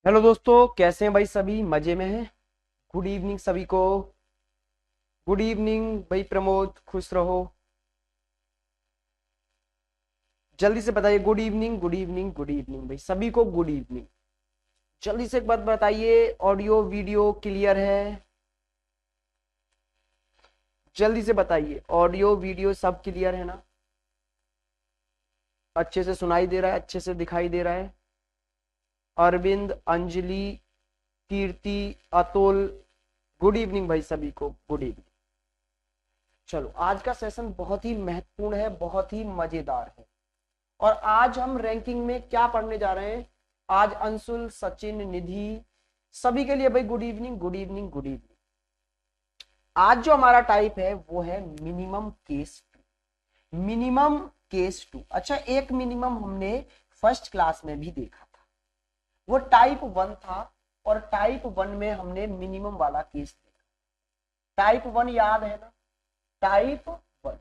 Hello दोस्तों, कैसे हैं भाई? सभी मजे में हैं। गुड इवनिंग सभी को। गुड इवनिंग भाई प्रमोद, खुश रहो। जल्दी से बताइए good evening, good evening, good evening भाई सभी को, गुड इवनिंग। जल्दी से एक बात बताइए, ऑडियो वीडियो क्लियर है? जल्दी से बताइए, ऑडियो वीडियो सब क्लियर है ना? अच्छे से सुनाई दे रहा है, अच्छे से दिखाई दे रहा है? अरविंद, अंजलि, कीर्ति, अतुल, गुड इवनिंग भाई सभी को, गुड इवनिंग। चलो, आज का सेशन बहुत ही महत्वपूर्ण है, बहुत ही मजेदार है। और आज हम रैंकिंग में क्या पढ़ने जा रहे हैं? आज अंशुल, सचिन, निधि, सभी के लिए भाई good evening, good evening, good evening. आज जो हमारा टाइप है वो है minimum case two. Minimum case two. अच्छा, एक मिनिमम हमने फर्स्ट क्लास में भी देखा था, वो टाइप वन था। और टाइप वन में हमने मिनिमम वाला केस देखा। टाइप वन याद है ना? टाइप वन,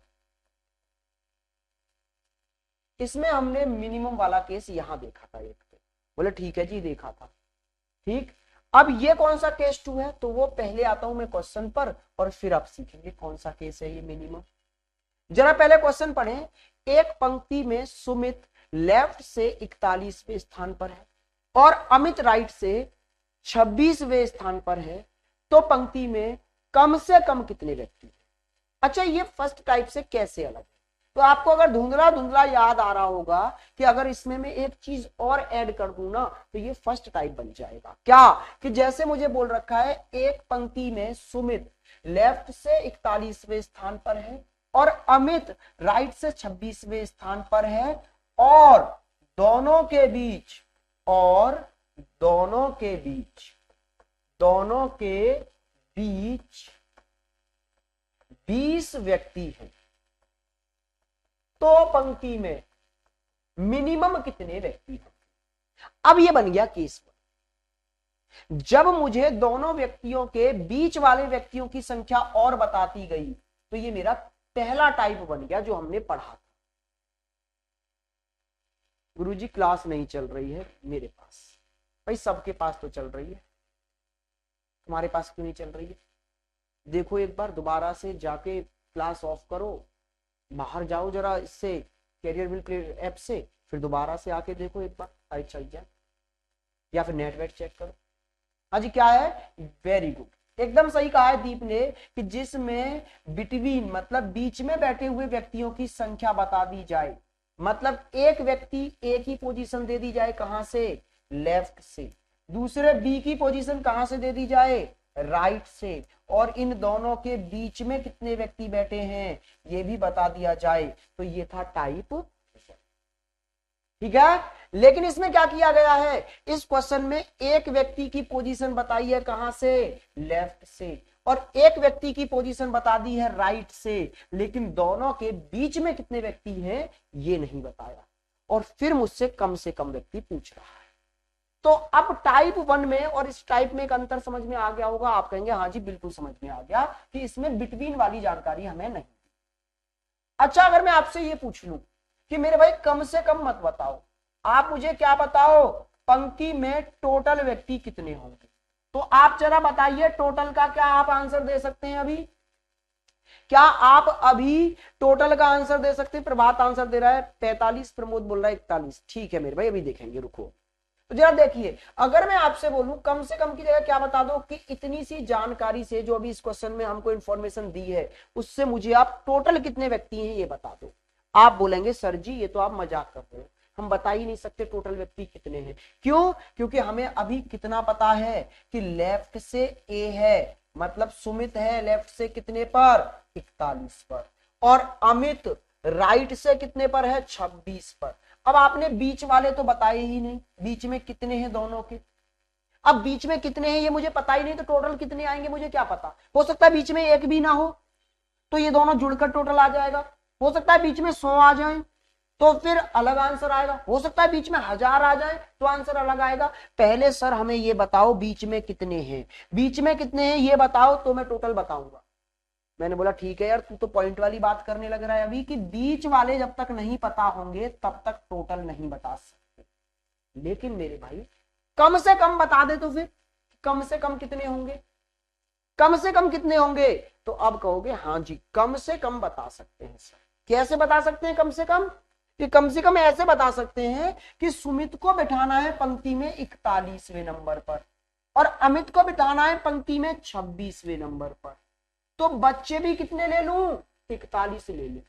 इसमें हमने मिनिमम वाला केस यहां देखा था एक पे। बोले ठीक है जी, देखा था। ठीक। अब ये कौन सा केस टू है, तो वो पहले आता हूं मैं क्वेश्चन पर, और फिर आप सीखेंगे कौन सा केस है ये मिनिमम। जरा पहले क्वेश्चन पढ़े। एक पंक्ति में सुमित लेफ्ट से 41वें स्थान पर है और अमित राइट से 26वें स्थान पर है, तो पंक्ति में कम से कम कितने व्यक्ति हैं? अच्छा, ये फर्स्ट टाइप से कैसे अलग है? तो आपको अगर धुंधला धुंधला याद आ रहा होगा कि अगर इसमें मैं एक चीज और ऐड कर दूं ना, तो ये फर्स्ट टाइप बन जाएगा। क्या? कि जैसे मुझे बोल रखा है एक पंक्ति में सुमित लेफ्ट से 41वें स्थान पर है और अमित राइट से 26वें स्थान पर है, और दोनों के बीच, और दोनों के बीच, दोनों के बीच 20 व्यक्ति हैं, तो पंक्ति में मिनिमम कितने व्यक्ति हैं? अब ये बन गया केस वन। जब मुझे दोनों व्यक्तियों के बीच वाले व्यक्तियों की संख्या और बताती गई, तो ये मेरा पहला टाइप बन गया जो हमने पढ़ा था। गुरुजी क्लास नहीं चल रही है मेरे पास। भाई सबके पास तो चल रही है, तुम्हारे पास क्यों नहीं चल रही है? देखो एक बार दोबारा से जाके क्लास ऑफ करो, बाहर जाओ जरा इससे, कैरियर बिल ऐप से, फिर दोबारा से आके देखो एक बार, आई चल जाए, या फिर नेटवर्क चेक करो। हाँ जी, क्या है? वेरी गुड, एकदम सही कहा है दीप ने कि जिसमें बिटवीन मतलब बीच में बैठे हुए व्यक्तियों की संख्या बता दी जाए, मतलब एक व्यक्ति ए की पोजीशन दे दी जाए, कहां से? लेफ्ट से। दूसरे बी की पोजीशन कहां से दे दी जाए? राइट से। और इन दोनों के बीच में कितने व्यक्ति बैठे हैं ये भी बता दिया जाए, तो ये था टाइप। ठीक है। लेकिन इसमें क्या किया गया है? इस क्वेश्चन में एक व्यक्ति की पोजीशन बताई है कहां से? लेफ्ट से। और एक व्यक्ति की पोजीशन बता दी है राइट से, लेकिन दोनों के बीच में कितने व्यक्ति हैं ये नहीं बताया, और फिर मुझसे कम से कम व्यक्ति पूछ रहा है। तो अब टाइप वन में और इस टाइप में एक अंतर समझ में आ गया होगा। आप कहेंगे हाँ जी बिल्कुल समझ में आ गया कि इसमें बिटवीन वाली जानकारी हमें नहीं। अच्छा, अगर मैं आपसे ये पूछ लूं कि मेरे भाई कम से कम मत बताओ, आप मुझे क्या बताओ, पंक्ति में टोटल व्यक्ति कितने होंगे, तो आप जरा बताइए टोटल का क्या आप आंसर दे सकते हैं अभी? क्या आप अभी टोटल का आंसर दे सकते हैं? प्रभात आंसर दे रहा है 45, प्रमोद बोल रहा है 41। ठीक है मेरे भाई, अभी देखेंगे, रुको। तो जरा देखिए, अगर मैं आपसे बोलूं कम से कम की जगह क्या बता दो, कि इतनी सी जानकारी से जो अभी इस क्वेश्चन में हमको इंफॉर्मेशन दी है, उससे मुझे आप टोटल कितने व्यक्ति हैं ये बता दो। आप बोलेंगे सर जी ये तो आप मजाक कर रहे हो, हम बता ही नहीं सकते टोटल व्यक्ति कितने हैं। क्यों? क्योंकि हमें अभी कितना पता है कि लेफ्ट से ए है, मतलब सुमित है लेफ्ट से कितने पर? 41 पर। और अमित राइट से कितने पर है? 26 पर। अब आपने बीच वाले तो बताए ही नहीं, बीच में कितने हैं दोनों के। अब बीच में कितने हैं ये मुझे पता ही नहीं, तो टोटल कितने आएंगे मुझे क्या पता? हो सकता है बीच में एक भी ना हो, तो ये दोनों जुड़कर टोटल आ जाएगा। हो सकता है बीच में 100 आ जाए, तो फिर अलग आंसर आएगा। हो सकता है बीच में 1000 आ जाए तो आंसर अलग आएगा। पहले सर हमें ये बताओ बीच में कितने हैं, बीच में कितने हैं ये बताओ, तो मैं टोटल बताऊंगा। मैंने बोला ठीक है यार, तू तो पॉइंट वाली बात करने लग रहा है अभी, कि बीच वाले जब तक नहीं पता होंगे तब तक टोटल नहीं बता सकते। लेकिन मेरे भाई कम से कम बता दे तो फिर कम से कम कितने होंगे, कम से कम कितने होंगे, तो अब कहोगे हाँ जी कम से कम बता सकते हैं सर। कैसे बता सकते हैं कम से कम, कि कम से कम ऐसे बता सकते हैं कि सुमित को बिठाना है पंक्ति में 41वें नंबर पर और अमित को बिठाना है पंक्ति में 26वें नंबर पर, तो बच्चे भी कितने ले लूं, 41 ले लूं।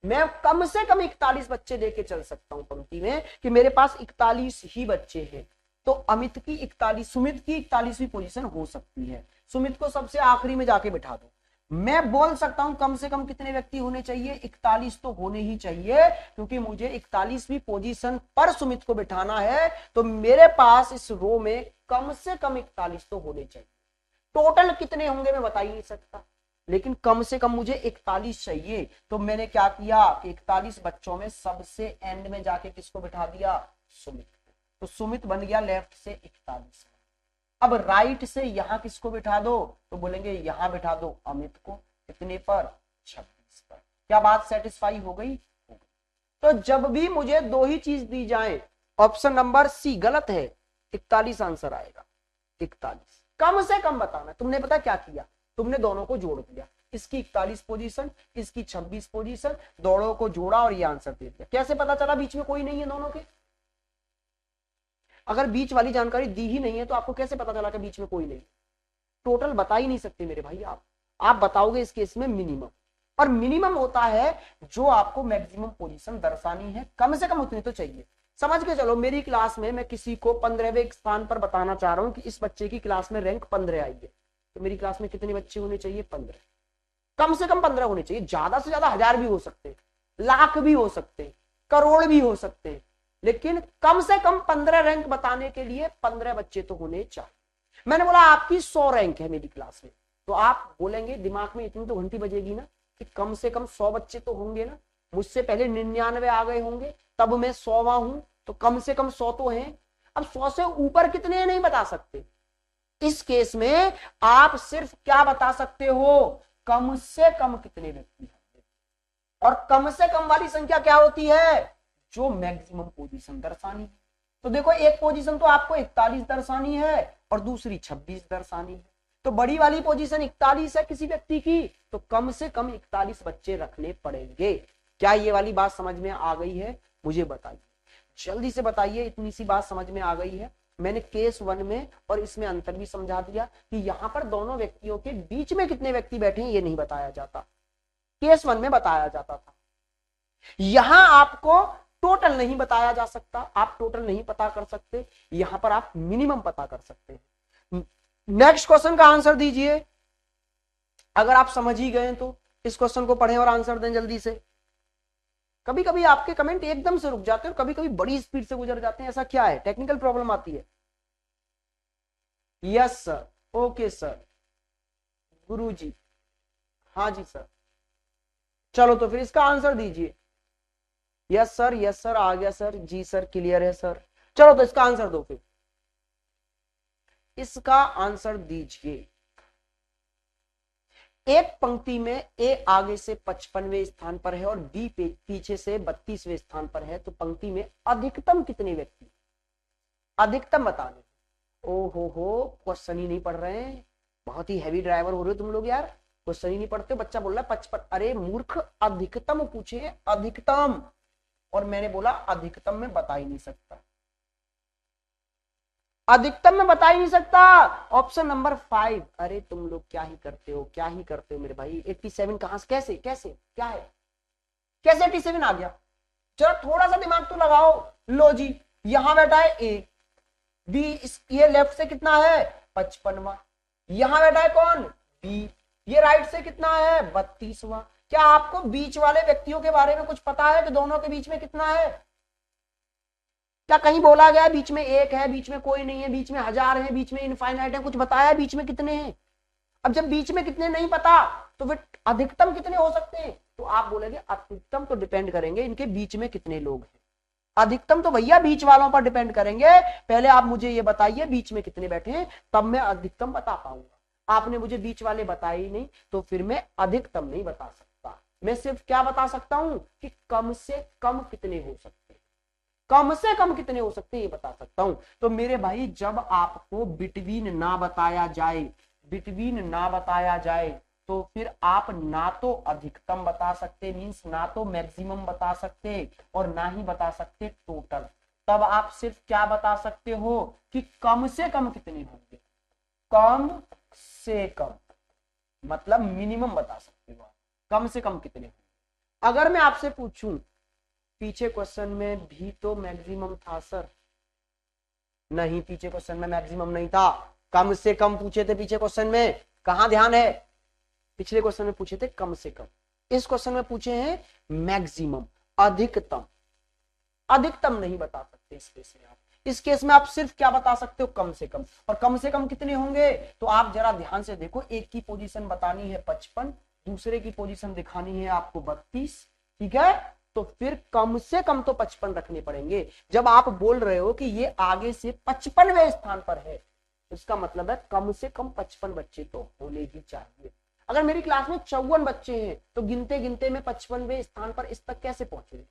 मैं कम से कम 41 बच्चे लेके चल सकता हूं पंक्ति में कि मेरे पास 41 ही बच्चे हैं, तो अमित की 41, सुमित की 41वीं पोजीशन हो सकती है। सुमित को सबसे आखिरी में जाके बिठा दो। मैं बोल सकता हूं कम से कम कितने व्यक्ति होने चाहिए, 41 तो होने ही चाहिए, क्योंकि मुझे 41वीं पोजीशन पर सुमित को बिठाना है, तो मेरे पास इस रो में कम से कम 41 तो होने चाहिए। टोटल कितने होंगे मैं बता ही नहीं सकता, लेकिन कम से कम मुझे 41 चाहिए। तो मैंने क्या किया, 41 बच्चों में सबसे एंड में जाके किसको बिठा दिया, सुमित को। तो सुमित बन गया लेफ्ट से 41। अब राइट से यहां किसको बिठा दो, तो बोलेंगे यहां बिठा दो अमित को, कितने पर, 26 पर। क्या बात सेटिस्फाई हो गई? तो जब भी मुझे दो ही चीज दी जाए, ऑप्शन नंबर सी गलत है, 41 आंसर आएगा। 41 कम से कम बताना। तुमने पता क्या किया, तुमने दोनों को जोड़ दिया, इसकी 41 पोजीशन, इसकी 26 पोजीशन, दोनों को जोड़ा और ये आंसर दे दिया। कैसे पता चला बीच में कोई नहीं है दोनों के? अगर बीच वाली जानकारी दी ही नहीं है तो आपको कैसे पता चला कि बीच में कोई नहीं? टोटल बता ही नहीं सकते मेरे भाई आप बताओगे इस केस में मिनिमम, और मिनिमम होता है जो आपको मैक्सिमम पोजीशन दर्शानी है, कम से कम उतनी तो चाहिए। समझ के चलो मेरी क्लास में मैं किसी को 15वें स्थान पर बताना चाह रहा हूं कि इस बच्चे की क्लास में रैंक 15 आई है, तो मेरी क्लास में कितने बच्चे होने चाहिए, 15। कम से कम 15 होने चाहिए, ज्यादा से ज्यादा 1000 भी हो सकते, लाख भी हो सकते, करोड़ भी हो सकते, लेकिन कम से कम 15 रैंक बताने के लिए 15 बच्चे तो होने चाहिए। मैंने बोला आपकी 100 रैंक है मेरी क्लास में, तो आप बोलेंगे दिमाग में इतनी तो घंटी बजेगी ना कि कम से कम 100 बच्चे तो होंगे ना, मुझसे पहले 99 आ गए होंगे, तब मैं 100वां हूं, तो कम से कम 100 तो हैं। अब 100 से ऊपर कितने नहीं बता सकते। इस केस में आप सिर्फ क्या बता सकते हो, कम से कम कितने व्यक्ति होंगे, और कम से कम वाली संख्या क्या होती है, जो मैक्सिमम पोजीशन दर्शानी है। तो देखो एक पोजीशन तो आपको 41 दर्शानी है और दूसरी 26 दर्शानी है, तो बड़ी वाली पोजीशन 41 है किसी व्यक्ति की, तो कम से कम 41 बच्चे रखने पड़ेंगे। क्या ये वाली बात समझ में आ गई है? मुझे बताइए, जल्दी से बताइए। इतनी सी बात समझ में आ गई है? मैंने केस 1 में और इसमें अंतर भी समझा दिया कि यहां पर दोनों व्यक्तियों के बीच में कितने व्यक्ति बैठे हैं ये नहीं बताया जाता, केस 1 में बताया जाता था। यहां आपको टोटल नहीं बताया जा सकता, आप टोटल नहीं पता कर सकते, यहां पर आप मिनिमम पता कर सकते हैं। नेक्स्ट क्वेश्चन का आंसर दीजिए। अगर आप समझ ही गए तो इस क्वेश्चन को पढ़ें और आंसर दें जल्दी से। कभी कभी आपके कमेंट एकदम से रुक जाते हैं और कभी कभी बड़ी स्पीड से गुजर जाते हैं, ऐसा क्या है, टेक्निकल प्रॉब्लम आती है? यस सर, ओके सर, गुरुजी, हाँ जी सर। चलो तो फिर इसका आंसर दीजिए। यस सर आ गया सर, जी सर क्लियर है सर। चलो तो इसका आंसर दो फिर, इसका आंसर दीजिए। एक पंक्ति में ए आगे से 55वें स्थान पर है और बी पीछे से 32वें स्थान पर है, तो पंक्ति में अधिकतम कितने व्यक्ति, अधिकतम बताने। ओ हो क्वेश्चन ही नहीं पढ़ रहे हैं, बहुत ही हैवी ड्राइवर हो रहे हो तुम लोग यार, क्वेश्चन ही नहीं पढ़ते। बच्चा बोल रहा है 55, अरे मूर्ख अधिकतम पूछे, अधिकतम, और मैंने बोला अधिकतम में बता ही नहीं सकता, अधिकतम में बता ही नहीं सकता। Option number 5। अरे तुम लोग क्या ही करते हो, क्या ही करते हो मेरे भाई। 87 कहां से, कैसे कैसे क्या है, कैसे 87 आ गया? जरा थोड़ा सा दिमाग तो लगाओ। लो जी, यहां बैठा है ए, बी, ये लेफ्ट से कितना है 55वां, यहां बैठा है कौन, बी, ये राइट से कितना है 32वां। क्या आपको बीच वाले व्यक्तियों के बारे में कुछ पता है कि दोनों के बीच में कितना है? क्या कहीं बोला गया बीच में एक है, बीच में कोई नहीं है, बीच में 1000 है, बीच में इनफाइनाइट है, कुछ बताया बीच में कितने हैं? अब जब बीच में कितने नहीं पता तो फिर अधिकतम कितने हो सकते हैं? तो आप बोलेंगे अधिकतम तो डिपेंड करेंगे इनके बीच में कितने लोग हैं। अधिकतम तो भैया बीच वालों पर डिपेंड करेंगे। पहले आप मुझे ये बताइए बीच में कितने बैठे हैं, तब मैं अधिकतम बता पाऊंगा। आपने मुझे बीच वाले बताए ही नहीं, तो फिर मैं अधिकतम नहीं बता सकता। मैं सिर्फ क्या बता सकता हूं कि कम से कम कितने हो सकते हैं। कम से कम कितने हो सकते हैं ये बता सकता हूं। तो मेरे भाई जब आपको बिटवीन ना बताया जाए, बिटवीन ना बताया जाए, तो फिर आप ना तो अधिकतम बता सकते, मींस ना तो मैक्सिमम बता सकते और ना ही बता सकते टोटल। तब आप सिर्फ क्या बता सकते हो कि कम से कम कितने होंगे, कम से कम मतलब मिनिमम बता सकते हो आप, कम से कम कितने होंगे। अगर मैं आपसे पूछूं पीछे क्वेश्चन में भी तो मैक्सिमम था सर, नहीं पीछे क्वेश्चन में मैक्सिमम नहीं था, कम से कम पूछे थे पीछे क्वेश्चन में, कहां ध्यान है, पिछले क्वेश्चन में पूछे थे कम से कम, इस क्वेश्चन में पूछे हैं मैक्सिमम, अधिकतम। अधिकतम नहीं बता सकते इस केस में आप, इस केस में आप सिर्फ क्या बता सकते हो, कम से कम। और कम से कम कितने होंगे, तो आप जरा ध्यान से देखो, एक की पोजीशन बतानी है 55, दूसरे की पोजीशन दिखानी है आपको 32, ठीक है, तो फिर कम से कम तो 55 रखने पड़ेंगे। जब आप बोल रहे हो कि ये आगे से 55वें स्थान पर है, इसका मतलब है कम से कम 55 बच्चे तो होने ही चाहिए। अगर मेरी क्लास में 54 बच्चे हैं तो गिनते गिनते मैं 55वें स्थान पर इस तक कैसे पहुंचे,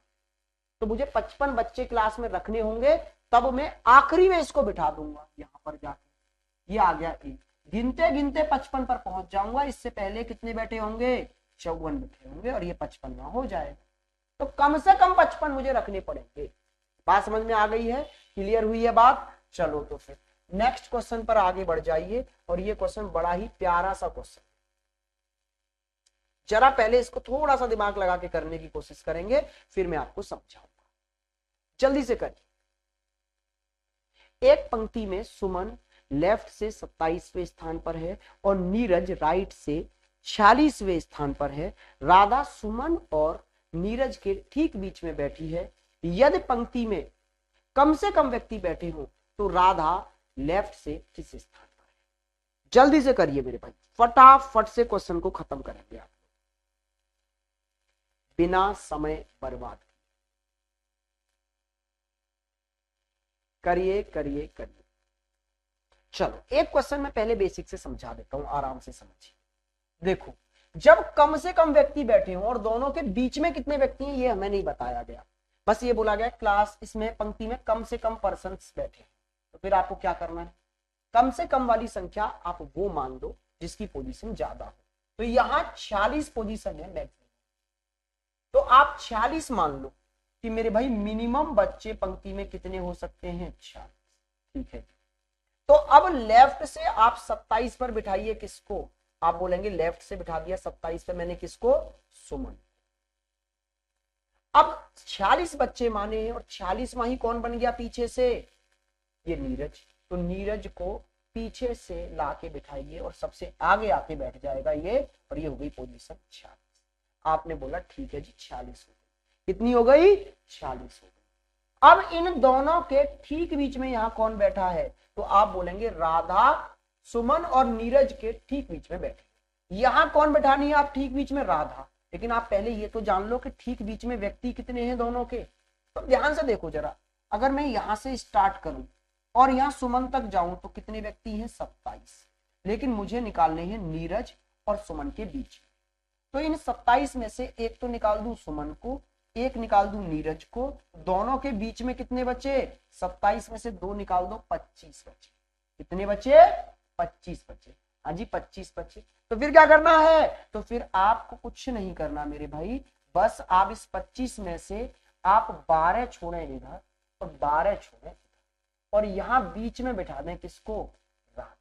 तो मुझे 55 बच्चे क्लास में रखने होंगे, तब मैं आखिरी में इसको बिठा दूंगा यहां पर जाके, ये आ गया एक, गिनते गिनते 55 पर पहुंच जाऊंगा, इससे पहले कितने बैठे होंगे, 54 बैठे होंगे और ये 55वां हो जाएगा। तो कम से कम 55 मुझे रखने पड़ेंगे। बात समझ में आ गई है, क्लियर हुई है बात। चलो तो फिर नेक्स्ट क्वेश्चन पर आगे बढ़ जाइए, और ये क्वेश्चन बड़ा ही प्यारा सा क्वेश्चन, जरा पहले इसको थोड़ा सा दिमाग लगा के करने की कोशिश करेंगे, फिर मैं आपको समझाऊंगा, जल्दी से करिए। एक पंक्ति में सुमन लेफ्ट से 27वें स्थान पर है और नीरज राइट से 46वें स्थान पर है। राधा सुमन और नीरज के ठीक बीच में बैठी है। यदि पंक्ति में कम से कम व्यक्ति बैठे हो तो राधा लेफ्ट से किस स्थान पर है, जल्दी से करिए मेरे भाई, फटाफट से क्वेश्चन को खत्म करेंगे आप बिना समय बर्बाद। करिए करिए करिए। चलो एक क्वेश्चन मैं पहले बेसिक से समझा देता हूं, आराम से समझिए। देखो, जब कम से कम व्यक्ति बैठे हों और दोनों के बीच में कितने व्यक्ति हैं ये हमें नहीं बताया गया, बस ये बोला गया क्लास इसमें पंक्ति में कम से कम पर्सन्स बैठे, तो फिर आपको क्या करना है, कम से कम वाली संख्या आप वो मान दो जिसकी पोजीशन ज्यादा हो। तो यहां 46 पोजीशन है मैक्सिमम, तो आप 46 मान लो कि मेरे भाई मिनिमम बच्चे पंक्ति में कितने हो सकते हैं, 46, ठीक है। तो अब लेफ्ट से आप 27 पर बिठाइए किसको, आप बोलेंगे लेफ्ट से बिठा दिया 27 पे मैंने किसको, सुमन। अब 46 बच्चे माने हैं और 46वां ही कौन बन गया पीछे से, ये नीरज। तो नीरज को पीछे से लाके बिठाइए और सबसे आगे आके बैठ जाएगा ये, और ये हो गई पोजीशन 46। आपने बोला ठीक है जी 46 हो गई, कितनी हो गई, 46 हो गई। अब इन दोनों के ठीक बीच में यहां कौन बैठा है, तो आप बोलेंगे राधा सुमन और नीरज के ठीक बीच में बैठे। यहां कौन बैठानी है आप ठीक बीच में, राधा। लेकिन आप पहले ये तो जान लो कि ठीक बीच में व्यक्ति कितने हैं दोनों के। तो ध्यान से देखो जरा, अगर मैं यहां से स्टार्ट करूं और यहां सुमन तक जाऊं तो कितने व्यक्ति हैं, 27, लेकिन मुझे निकालने हैं नीरज और सुमन के बीच। तो इन 27 में से एक तो निकाल दूं सुमन को, एक निकाल दूं नीरज को, दोनों के बीच में कितने बचे, 27 में से 2 निकाल दो, 25 बचे। कितने बचे, 25 बचे। हाँ जी 25 बचे। तो फिर क्या करना है, तो फिर आपको कुछ नहीं करना मेरे भाई, बस आप इस 25 में से आप 12 छोड़े इधर और 12 छोड़े और यहां बीच में बिठा दें किसको, राधा।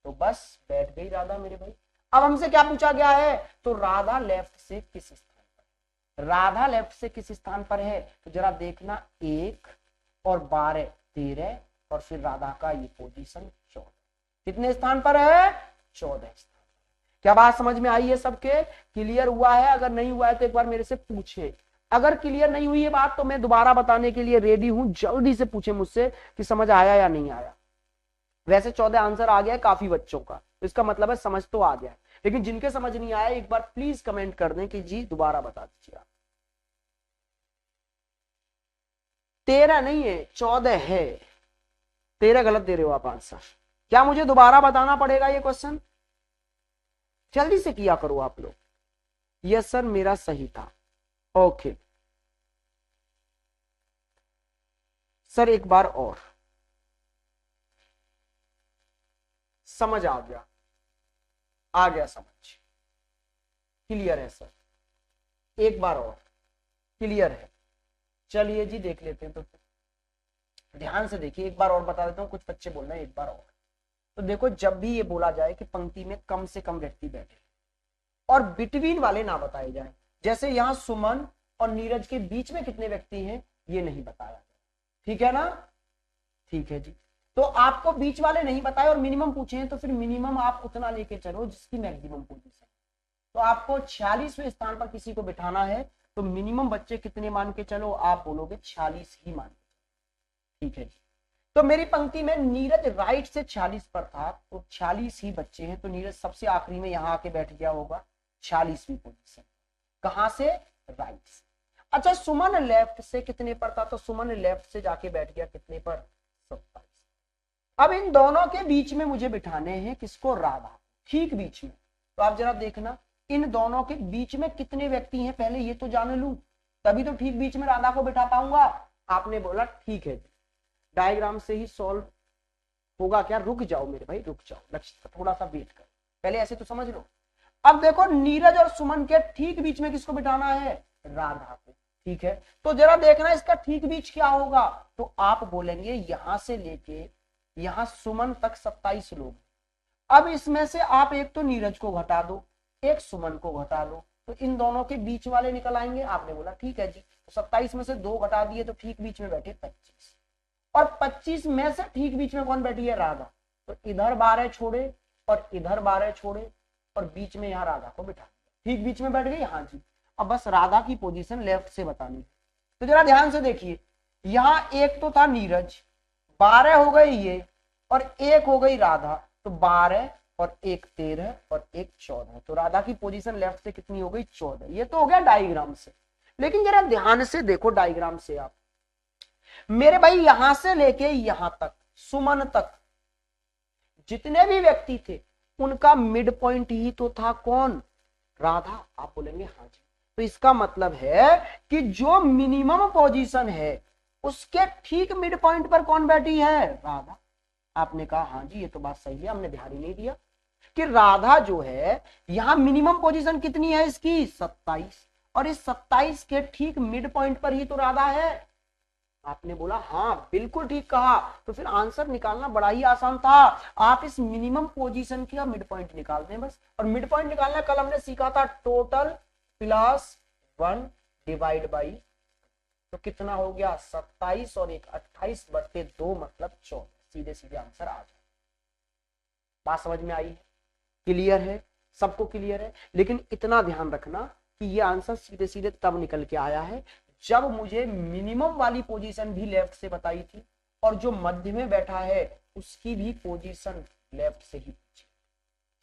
तो बस बैठ गई राधा मेरे भाई। अब हमसे क्या पूछा गया है, तो राधा लेफ्ट से किस स्थान पर, राधा लेफ्ट से किस स्थान पर है, तो जरा देखना 1 और 12 13 और फिर राधा का ये पोजीशन 14, कितने स्थान पर है, 14 स्थान। क्या बात समझ में आई है सबके, क्लियर हुआ है, अगर नहीं हुआ है तो एक बार मेरे से पूछे, अगर क्लियर नहीं हुई है बात तो मैं दोबारा बताने के लिए रेडी हूं, जल्दी से पूछे मुझसे कि समझ आया या नहीं आया। वैसे 14 आंसर आ गया है काफी बच्चों का, तो इसका मतलब है समझ तो आ गया है, लेकिन जिनके समझ नहीं आया एक बार प्लीज कमेंट कर दें कि जी दोबारा बता दीजिए आप। 13 नहीं है 14 है, 13 गलत दे रहे हो आप आंसर। क्या मुझे दोबारा बताना पड़ेगा ये क्वेश्चन, जल्दी से किया करो आप लोग। यस सर मेरा सही था, ओके। सर एक बार और समझ आ गया, आ गया समझ, क्लियर है सर, एक बार और क्लियर है। चलिए जी देख लेते हैं, तो ध्यान से देखिए, एक बार और बता देता हूँ, कुछ बच्चे बोल रहे हैं एक बार और। तो देखो, जब भी ये बोला जाए कि पंक्ति में कम से कम व्यक्ति बैठे और बिटवीन वाले ना बताए जाए, जैसे यहाँ सुमन और नीरज के बीच में कितने व्यक्ति हैं ये नहीं बताया, ठीक है ना, ठीक है जी। तो आपको बीच वाले नहीं बताए और मिनिमम पूछे हैं, तो फिर मिनिमम आप उतना लेके चलो जिसकी मैक्सिमम पोजीशन। तो आपको 46वें स्थान पर किसी को बिठाना है, तो मिनिमम बच्चे कितने मान के चलो, आप बोलोगे 46 ही मान के, ठीक है जी। तो मेरी पंक्ति में नीरज राइट से 46 पर था, तो 46 ही बच्चे हैं, तो नीरज सबसे आखिरी में यहां आके बैठ गया होगा 46वीं पोजीशन। कहां से? राइट से। अच्छा, सुमन लेफ्ट से कितने पर था, तो सुमन लेफ्ट से जाके बैठ गया कितने पर? 27। अब इन दोनों के बीच में मुझे बिठाने हैं किसको? राधा, ठीक बीच में। तो आप जरा देखना, इन दोनों के बीच में कितने व्यक्ति हैं, पहले ये तो जान लूं, तभी तो ठीक बीच में राधा को बिठा पाऊंगा। आपने बोला ठीक है, डायग्राम से ही सॉल्व होगा क्या? रुक जाओ मेरे भाई, रुक जाओ, लक्ष्य थोड़ा सा वेट कर, पहले ऐसे तो समझ लो। अब देखो, नीरज और सुमन के ठीक बीच में किसको बिठाना है? राधा को, ठीक है। तो जरा देखना इसका ठीक बीच क्या होगा, तो आप बोलेंगे यहां से लेके यहां सुमन तक 27 लोग। अब इसमें से आप एक तो नीरज को घटा दो, एक सुमन को घटा दो, तो इन दोनों के बीच वाले निकल आएंगे। आपने बोला ठीक है जी, तो 27 में से 2 घटा दिए, तो ठीक बीच में बैठे 25, और 25 में से ठीक बीच में कौन बैठी है? राधा। तो इधर 12 छोड़े और इधर 12 छोड़े और बीच में यहाँ राधा को बिठा, ठीक बीच में बैठ गई। हाँ जी, अब बस राधा की पोजीशन लेफ्ट से बतानी। तो जरा ध्यान से देखिए, यहाँ एक तो था नीरज, 12 हो गई ये, और एक हो गई राधा, तो 12 और एक 13 और एक 14, तो राधा की पोजीशन लेफ्ट से कितनी हो गई? 14। ये तो हो गया डायग्राम से, लेकिन जरा ध्यान से देखो डायग्राम से आप, मेरे भाई यहां से लेके यहां तक सुमन तक जितने भी व्यक्ति थे उनका मिड पॉइंट ही तो था कौन? राधा। आप बोलेंगे हाँ जी, तो इसका मतलब है कि जो मिनिमम पोजीशन है उसके ठीक मिड पॉइंट पर कौन बैठी है? राधा। आपने कहा हाँ जी, ये तो बात सही है, हमने ध्यान ही नहीं दिया कि राधा जो है यहां मिनिमम पोजीशन कितनी है इसकी? 27, और इस 27 के ठीक मिड पॉइंट पर ही तो राधा है। आपने बोला हाँ बिल्कुल ठीक कहा, तो फिर आंसर निकालना बड़ा ही आसान था। आप इस मिनिमम पोजीशन का मिड पॉइंट निकाल दें बस, और मिड पॉइंट निकालना कल हमने सीखा था, टोटल प्लस 1 डिवाइड बाई, तो कितना हो गया? 27 और एक 28/2 मतलब 14। सीधे सीधे आंसर आ जाए। बात समझ में आई है? क्लियर है? सबको क्लियर है? लेकिन इतना ध्यान रखना कि ये आंसर सीधे सीधे तब निकल के आया है जब मुझे मिनिमम वाली पोजीशन भी लेफ्ट से बताई थी, और जो मध्य में बैठा है उसकी भी पोजीशन लेफ्ट से ही पूछी।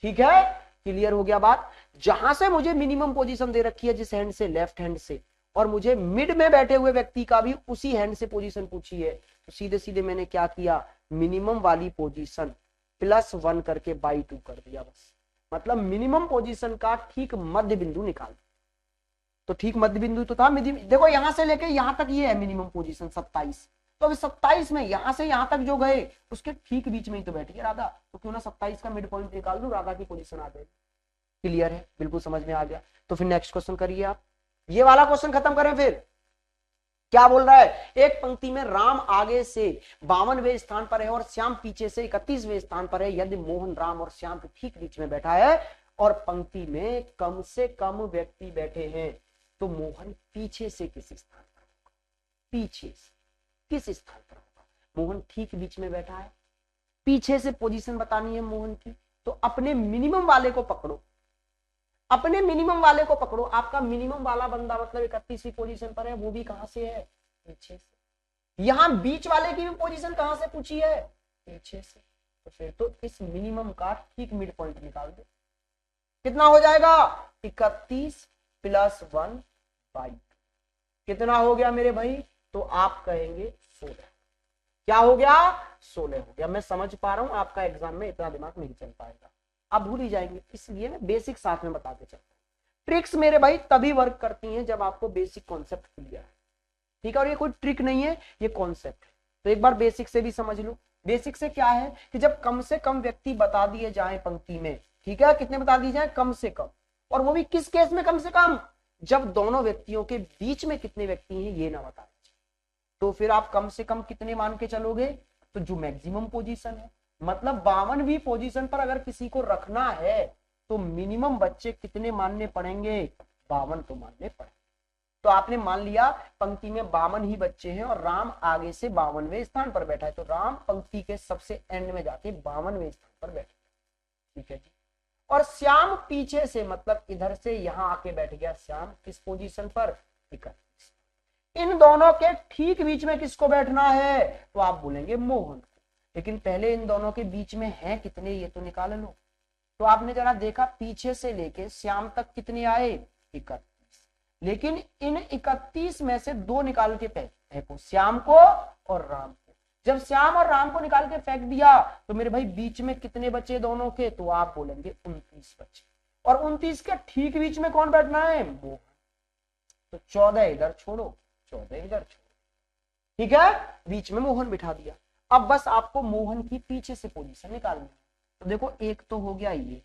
ठीक है, क्लियर हो गया बात? जहां से मुझे मिनिमम पोजीशन दे रखी है जिस हैंड से, लेफ्ट हैंड से, और मुझे मिड में बैठे हुए व्यक्ति का भी उसी हैंड से पोजीशन पूछी है, तो सीधे सीधे मैंने क्या किया? मिनिमम वाली पोजीशन +1 करके बाई 2 कर दिया बस। मतलब मिनिमम पोजीशन का ठीक मध्य बिंदु निकाल। तो ठीक मध्य बिंदु तो था, देखो यहां से लेके यहां तक ये है मिनिमम पोजीशन 27, तो अभी 27 में यहां से यहां तक जो गए उसके ठीक बीच में ही तो बैठी है राधा, तो क्यों ना 27 का मिड पॉइंट निकाल दो, राधा की पोजीशन आ जाएगी। क्लियर है? बिल्कुल समझ में आ गया। तो फिर नेक्स्ट क्वेश्चन करिए आप, ये वाला क्वेश्चन खत्म करें। फिर क्या बोल रहा है? एक पंक्ति में राम आगे से 52वें स्थान पर है और श्याम पीछे से 31वें स्थान पर है। यदि मोहन राम और श्याम के ठीक बीच में बैठा है और पंक्ति में कम से कम व्यक्ति बैठे हैं, तो मोहन पीछे से किस स्थान पर होगा? पीछे से किस स्थान पर होगा? मोहन ठीक बीच में बैठा है, पीछे से पोजीशन बतानी है मोहन की, तो अपने मिनिमम वाले को पकड़ो, अपने मिनिमम वाले को पकड़ो। आपका मिनिमम वाला बंदा मतलब 31वीं पोजीशन पर है, वो भी कहां से है? पीछे से। यहां बीच वाले की भी पोजीशन कहां से पूछी है? पीछे से। तो फिर तो इस मिनिमम का ठीक मिड पॉइंट निकाल दो, कितना हो जाएगा? 31 + 1/2। कितना हो गया मेरे भाई? तो आप कहेंगे 16। क्या हो गया? 16 हो गया। मैं समझ पा रहा हूं आपका एग्जाम में इतना दिमाग नहीं चल पाएगा, आप भूल ही जाएंगे, इसलिए मैं बेसिक साथ में बताते चलता हूं। ट्रिक्स मेरे भाई तभी वर्क करती हैं जब आपको बेसिक कॉन्सेप्ट क्लियर है। ठीक है, और ये कोई ट्रिक नहीं है, ये कॉन्सेप्ट है। तो एक बार बेसिक से भी समझ लो। बेसिक से क्या है कि जब कम से कम व्यक्ति बता दिए जाए पंक्ति में, ठीक है, कितने बता दिए जाए, कम से कम, और वो भी किस केस में कम से कम, जब दोनों व्यक्तियों के बीच में कितने व्यक्ति हैं ये ना बताए, तो फिर आप कम से कम कितने मान के चलोगे, तो जो मैक्सिमम पोजीशन है, मतलब 52वीं पोजीशन पर अगर किसी को रखना है तो मिनिमम बच्चे कितने मानने पड़ेंगे, 52 तो मानने पड़ेंगे। तो आपने मान लिया पंक्ति में 52 ही बच्चे हैं और राम आगे से 52वें स्थान पर बैठा है, तो राम पंक्ति के सबसे एंड में जाके 52वें स्थान पर बैठा, ठीक है जी। और श्याम पीछे से, मतलब इधर से यहां आके बैठ गया श्याम, किस पोजीशन पर, 31। इन दोनों के ठीक बीच में किसको बैठना है, तो आप बोलेंगे मोहन को। लेकिन पहले इन दोनों के बीच में है कितने ये तो निकाल लो। तो आपने जरा देखा पीछे से लेके श्याम तक कितने आए, 31। लेकिन इन 31 में से 2 निकाल के फेंको, श्याम को और राम को। जब श्याम और राम को निकाल के फेंक दिया तो मेरे भाई बीच में कितने बचे दोनों के, तो आप बोलेंगे 29 बचे। और 29 के ठीक बीच में कौन बैठना है, मोहन। तो 14 इधर छोड़ो, 14 इधर छोड़ो, ठीक है, बीच में मोहन बिठा दिया। अब बस आपको मोहन की पीछे से पोजीशन निकालनी है। तो देखो एक तो हो गया ये,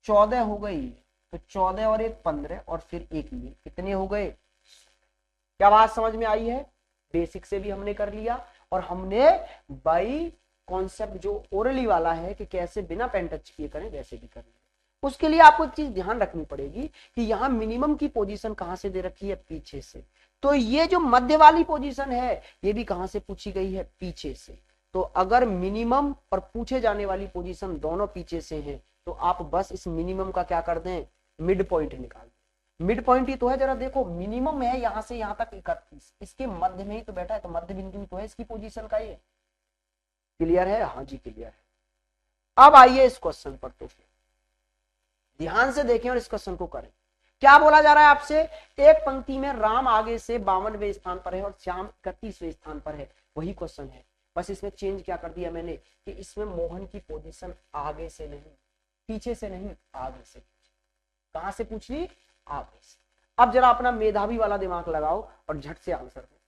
14 हो गई, तो 14 और 1 15, और फिर एक ये कितने हो गए। क्या बात समझ में आई है। बेसिक से भी हमने कर लिया और हमने बाई कॉन्सेप्ट जो ओरली वाला है कि कैसे बिना पेन टच किए करें वैसे भी कर लिया। उसके लिए आपको एक चीज ध्यान रखनी पड़ेगी कि यहाँ मिनिमम की पोजीशन कहां से दे रखी है, पीछे से। तो ये जो मध्य वाली पोजीशन है ये भी कहां से पूछी गई है, पीछे से। तो अगर मिनिमम और पूछे जाने वाली पोजीशन दोनों पीछे से हैं तो आप बस इस मिनिमम का क्या कर दें, मिड पॉइंट निकाल दें। मिड पॉइंट ही तो है, जरा देखो मिनिमम है यहां से यहां तक 31, इसके मध्य में ही तो बैठा है, तो मध्य बिंदु ही तो है इसकी पोजीशन का। ये क्लियर है, हाँ जी क्लियर है। अब आइए इस क्वेश्चन पर, तो ध्यान से देखें और इस क्वेश्चन को करें। क्या बोला जा रहा है आपसे, एक पंक्ति में राम आगे से 52वें स्थान पर है और श्याम 31वें स्थान पर है, वही क्वेश्चन है। बस इसमें चेंज क्या कर दिया मैंने कि इसमें मोहन की पोजीशन आगे से नहीं, पीछे से नहीं, आगे से। कहां से पूछ ली, आगे से। अब जरा अपना मेधावी वाला दिमाग लगाओ और झट से आंसर दो,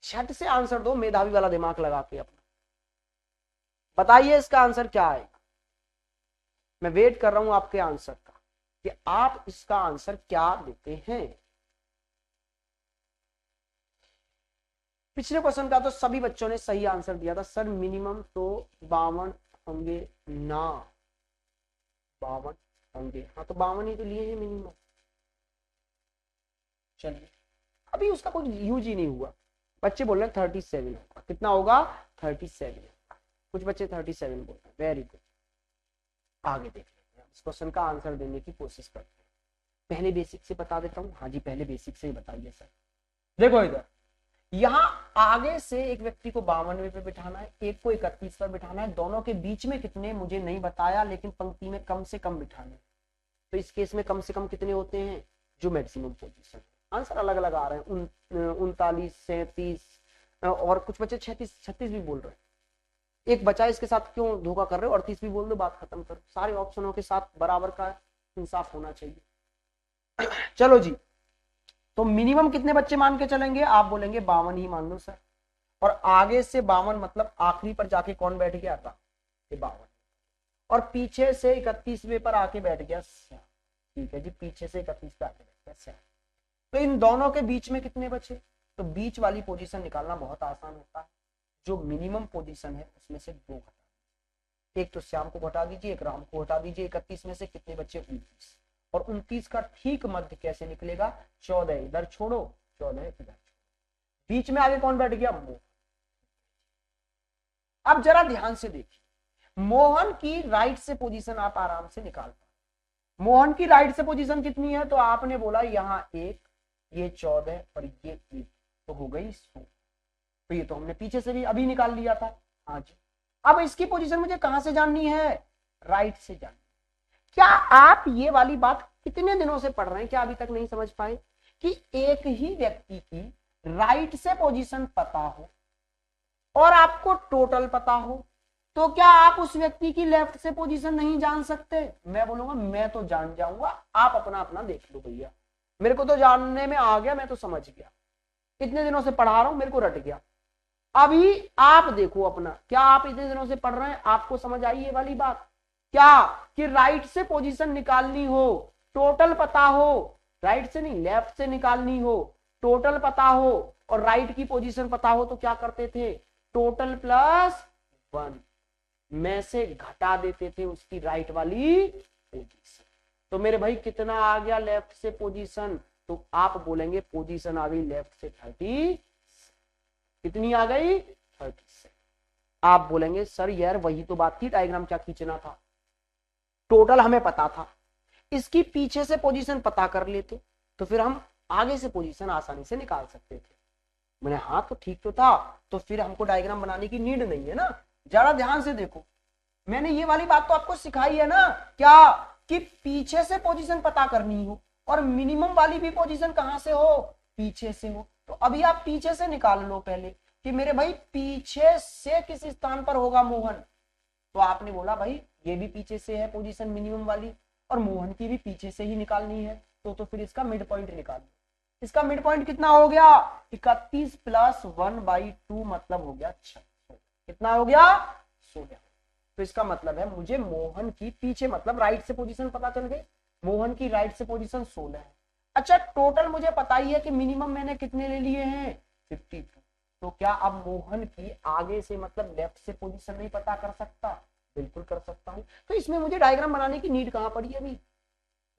झट से आंसर दो, मेधावी वाला दिमाग लगा के अपना बताइए इसका आंसर क्या आएगा। मैं वेट कर रहा हूं आपके आंसर का कि आप इसका आंसर क्या देते हैं। पिछले क्वेश्चन का तो सभी बच्चों ने सही आंसर दिया था सर, मिनिमम तो 52 होंगे ना, 52 होंगे, हाँ तो 52 ही तो लिए हैं मिनिमम। चलिए अभी उसका कोई यूज ही नहीं हुआ, बच्चे बोल रहे हैं 37 होगा, कितना होगा 37, कुछ बच्चे 37 बोल रहे हैं, वेरी गुड। आगे देख लेते हैं, इस क्वेश्चन का आंसर देने की कोशिश करते हैं। पहले बेसिक से बता देता हूँ, हाँ जी पहले बेसिक से ही बताइए सर। देखो इधर यहां आगे से एक व्यक्ति को 52वें पे बिठाना है, एक को 31 पर बिठाना है, दोनों के बीच में कितने मुझे नहीं बताया, लेकिन पंक्ति में कम से कम बिठाना है। तो इस केस में कम से कम कितने होते हैं, जो मैक्सिमम पोजीशन। आंसर अलग अलग आ रहे हैं, 39, 37 और कुछ बच्चे 36 भी बोल रहे हैं। एक बचा इसके साथ क्यों धोखा कर रहे हो, 38 भी बोल दो, बात खत्म करो। सारे ऑप्शनों के साथ बराबर का इंसाफ होना चाहिए। चलो जी, तो मिनिमम कितने बच्चे मान के चलेंगे, आप बोलेंगे 52 ही मान लो सर। और आगे से 52 मतलब आखिरी पर जाके कौन बैठ गया था, 52, और पीछे से 31वें पर आके बैठ गया श्याम। ठीक है जी, पीछे से 31 पे आके बैठ गया श्याम। तो इन दोनों के बीच में कितने बचे, तो बीच वाली पोजीशन निकालना बहुत आसान होता है। जो मिनिमम पोजीशन है उसमें से 2 घटा, एक तो श्याम को घटा दीजिए, एक राम को घटा दीजिए। 31 में से कितने बचे, 29, और 29 का ठीक मध्य कैसे निकलेगा, 14 इधर छोड़ो, 14 इधर छोड़ो, बीच में आगे कौन बैठ गया, मोहन। अब जरा ध्यान से देखिए, मोहन की राइट से पोजीशन आप आराम से निकाल पाए। मोहन की राइट से पोजीशन कितनी है, तो आपने बोला यहां 1, ये 14 और ये 1, तो हो गई 16। तो ये तो हमने पीछे से भी अभी निकाल लिया था, हाँ जी। अब इसकी पोजीशन मुझे कहां से जाननी है, राइट से जाननी। क्या आप ये वाली बात कितने दिनों से पढ़ रहे हैं, क्या अभी तक नहीं समझ पाए कि एक ही व्यक्ति की राइट से पोजीशन पता हो और आपको टोटल पता हो, तो क्या आप उस व्यक्ति की लेफ्ट से पोजीशन नहीं जान सकते। मैं बोलूंगा मैं तो जान जाऊंगा, आप अपना अपना देख लो भैया, मेरे को तो जानने में आ गया, मैं तो समझ गया, इतने दिनों से पढ़ा रहा हूं, मेरे को रट गया। अभी आप देखो अपना, क्या आप इतने दिनों से पढ़ रहे हैं, आपको समझ आई ये वाली बात क्या, कि राइट से पोजीशन निकालनी हो, टोटल पता हो, राइट से नहीं लेफ्ट से निकालनी हो, टोटल पता हो और राइट की पोजीशन पता हो, तो क्या करते थे, टोटल प्लस 1 में से घटा देते थे उसकी राइट वाली पोजीशन। तो मेरे भाई कितना आ गया लेफ्ट से पोजीशन, तो आप बोलेंगे पोजीशन आ गई लेफ्ट से 30, कितनी आ गई 36। आप बोलेंगे सर यार वही तो बात थी, डायग्राम क्या खींचना था, टोटल हमें पता था, इसकी पीछे से पोजीशन पता कर लेते तो फिर हम आगे से पोजीशन आसानी से निकाल सकते थे। मैंने हाँ तो ठीक तो था, तो फिर हमको डायग्राम बनाने की नीड नहीं है ना। जरा ध्यान से देखो, मैंने ये वाली बात तो आपको सिखाई है ना, क्या कि पीछे से पोजीशन पता करनी हो और मिनिमम वाली भी पोजीशन कहां से हो, पीछे से हो। तो अभी आप पीछे से निकाल लो पहले कि मेरे भाई पीछे से किस स्थान पर होगा मोहन, तो आपने बोला भाई ये भी पीछे से है पोजीशन मिनिमम वाली और मोहन की भी पीछे से ही निकालनी है, तो फिर इसका मिड पॉइंट निकाल लो। इसका मिड पॉइंट कितना हो गया, 31 प्लस 1/2 मतलब हो गया 6। कितना हो गया 16। तो इसका मतलब है मुझे मोहन की पीछे मतलब राइट से पोजीशन पता चल गई, मोहन की राइट से पोजीशन 16 है। अच्छा टोटल मुझे पता ही है कि मिनिमम मैंने कितने ले लिए हैं 52, तो क्या अब मोहन की आगे से मतलब लेफ्ट से पोजीशन नहीं पता कर सकता, बिल्कुल कर सकता हूं। तो इसमें मुझे डायग्राम बनाने की नीड कहां पड़ी अभी,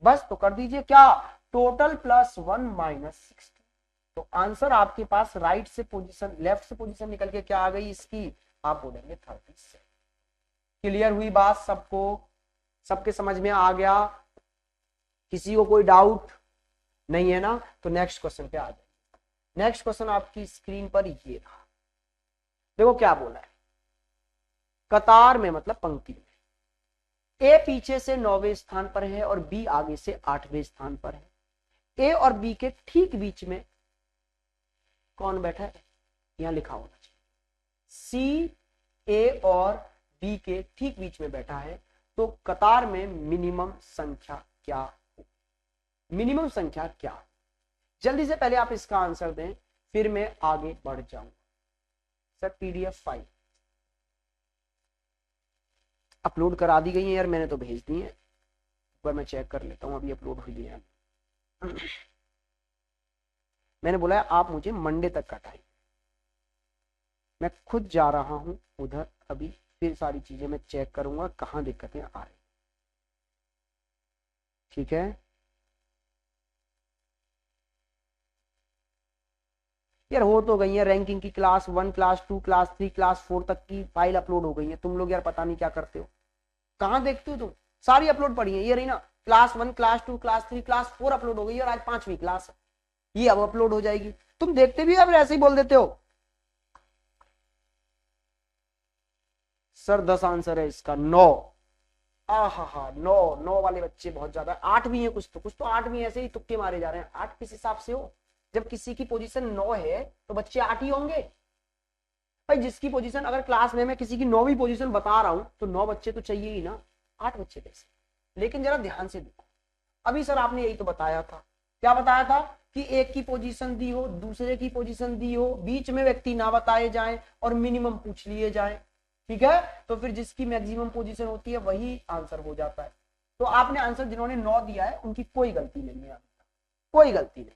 बस तो कर दीजिए क्या, टोटल प्लस 1 माइनस 60। तो आंसर आपके पास राइट से पोजीशन लेफ्ट से पोजीशन निकल के क्या आ गई इसकी, आप बोलेंगे 36। क्लियर हुई बात सबको, सबके समझ में आ गया, किसी को कोई डाउट नहीं है ना, तो नेक्स्ट क्वेश्चन पे आ जाए। नेक्स्ट क्वेश्चन आपकी स्क्रीन पर ये रहा, देखो क्या बोला है, कतार में मतलब पंक्ति में ए पीछे से 9वें स्थान पर है और बी आगे से 8वें स्थान पर है। ए और बी के ठीक बीच में कौन बैठा है, यहां लिखा होना चाहिए, सी ए और बी के ठीक बीच में बैठा है, तो कतार में मिनिमम संख्या क्या हो, मिनिमम संख्या क्या हो। जल्दी से पहले आप इसका आंसर दें फिर मैं आगे बढ़ जाऊंगा। सर पीडीएफ फाइल अपलोड करा दी गई है यार, मैंने तो भेज दी है, एक बार मैं चेक कर लेता हूं अभी अपलोड हुई है। मैंने बोला है आप मुझे मंडे तक का टाइम, मैं खुद जा रहा हूं उधर अभी, फिर सारी चीजें मैं चेक करूंगा कहां दिक्कतें आ रही, ठीक है। यार हो तो गई है रैंकिंग की, क्लास 1 क्लास 2 क्लास 3 क्लास 4 तक की फाइल अपलोड हो गई है, तुम लोग यार पता नहीं क्या करते हो, कहां देखते हो तुम, सारी अपलोड पड़ी है, ये रही ना class 1 class 2 class 3 class 4 upload हो गई और आज 5वीं क्लास है, ये अब अपलोड हो जाएगी, तुम देखते भी अब ऐसे ही बोल देते हो। सर 10 आंसर है इसका 9, आहा 9, 9 वाले बच्चे बहुत ज्यादा, 8 भी है कुछ तो 8 भी ऐसे ही तुक्के मारे जा रहे हैं। 8 किस हिसाब से हो, जब किसी की पोजीशन 9 है तो बच्चे 8 ही होंगे भाई, जिसकी पोजीशन अगर क्लास में मैं किसी की 9वीं पोजीशन बता रहा हूं तो 9 बच्चे तो चाहिए ही ना, 8 बच्चे कैसे। लेकिन जरा ध्यान से देखो, अभी सर आपने यही तो बताया था, क्या बताया था कि एक की पोजीशन दी हो दूसरे की पोजीशन दी हो, बीच में व्यक्ति ना बताए जाएं और मिनिमम पूछ लिए जाएं, ठीक है, तो फिर जिसकी मैक्सिमम पोजीशन होती है वही आंसर हो जाता है। तो आपने आंसर जिन्होंने 9 दिया है उनकी कोई गलती नहीं है, कोई गलती नहीं,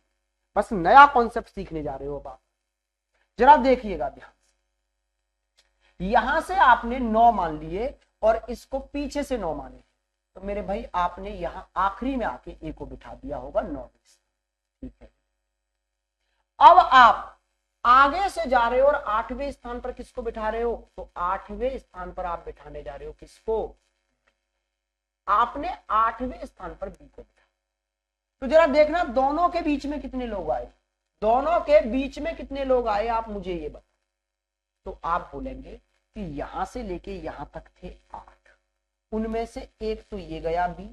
बस नया कॉन्सेप्ट सीखने जा रहे हो आप। जरा देखिएगा ध्यान से, यहां से आपने 9 मान लिए और इसको पीछे से 9 माने, तो मेरे भाई आपने यहां आखिरी में आके ए को बिठा दिया होगा 9, ठीक है। अब आप आगे से जा रहे हो और 8वें स्थान पर किसको बिठा रहे हो, तो 8वें स्थान पर आप बिठाने जा रहे हो किसको, आपने 8वें स्थान पर बी को बिठा। तो जरा देखना दोनों के बीच में कितने लोग आए, दोनों के बीच में कितने लोग आए आप मुझे ये बताओ। तो आप बोलेंगे कि यहां से लेके यहां तक थे 8, उनमें से एक तो ये गया बी,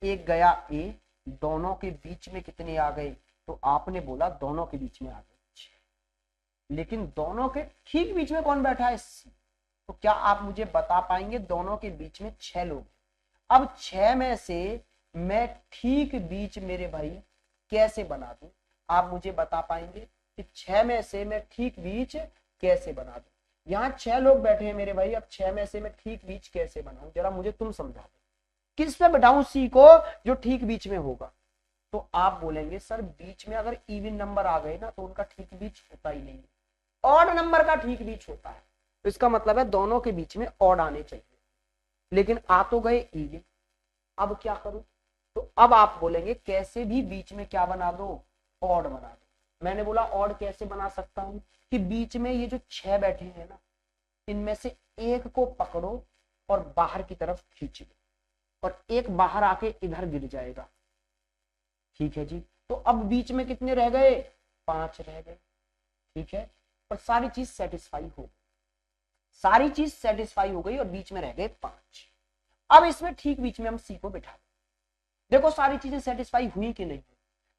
एक गया ए, दोनों के बीच में कितने आ गए, तो आपने बोला दोनों के बीच में आ गए 6। लेकिन दोनों के ठीक बीच में कौन बैठा है, सी। तो क्या आप मुझे बता पाएंगे दोनों के बीच में 6 लोग, अब 6 में से मैं ठीक बीच मेरे भाई कैसे बना दूं, आप मुझे बता पाएंगे कि 6 में से मैं ठीक बीच कैसे बना दूं। यहाँ 6 लोग बैठे हैं मेरे भाई, अब 6 में से मैं ठीक बीच कैसे बनाऊं, जरा मुझे तुम समझा दो। किस पे बैठाऊं सी को जो ठीक बीच में होगा। तो आप बोलेंगे सर बीच में अगर इवन नंबर आ गए ना तो उनका ठीक बीच होता ही नहीं, ऑड नंबर का ठीक बीच होता है। तो इसका मतलब है दोनों के बीच में ऑड आने चाहिए, लेकिन आ तो गए इवन। अब क्या करूं, तो अब आप बोलेंगे कैसे भी बीच में क्या बना दो, ऑड बना दो। मैंने बोला ऑड कैसे बना सकता हूं कि बीच में ये जो 6 बैठे हैं ना, इनमें से एक को पकड़ो और बाहर की तरफ खींच लो, और एक बाहर आके इधर गिर जाएगा। ठीक है जी, तो अब बीच में कितने रह गए, 5 रह गए। ठीक है, और सारी चीज सेटिस्फाई हो गई, सारी चीज सेटिस्फाई हो गई और बीच में रह गए 5। अब इसमें ठीक बीच में हम सी को बिठा दें। देखो सारी चीजें सेटिस्फाई हुई कि नहीं।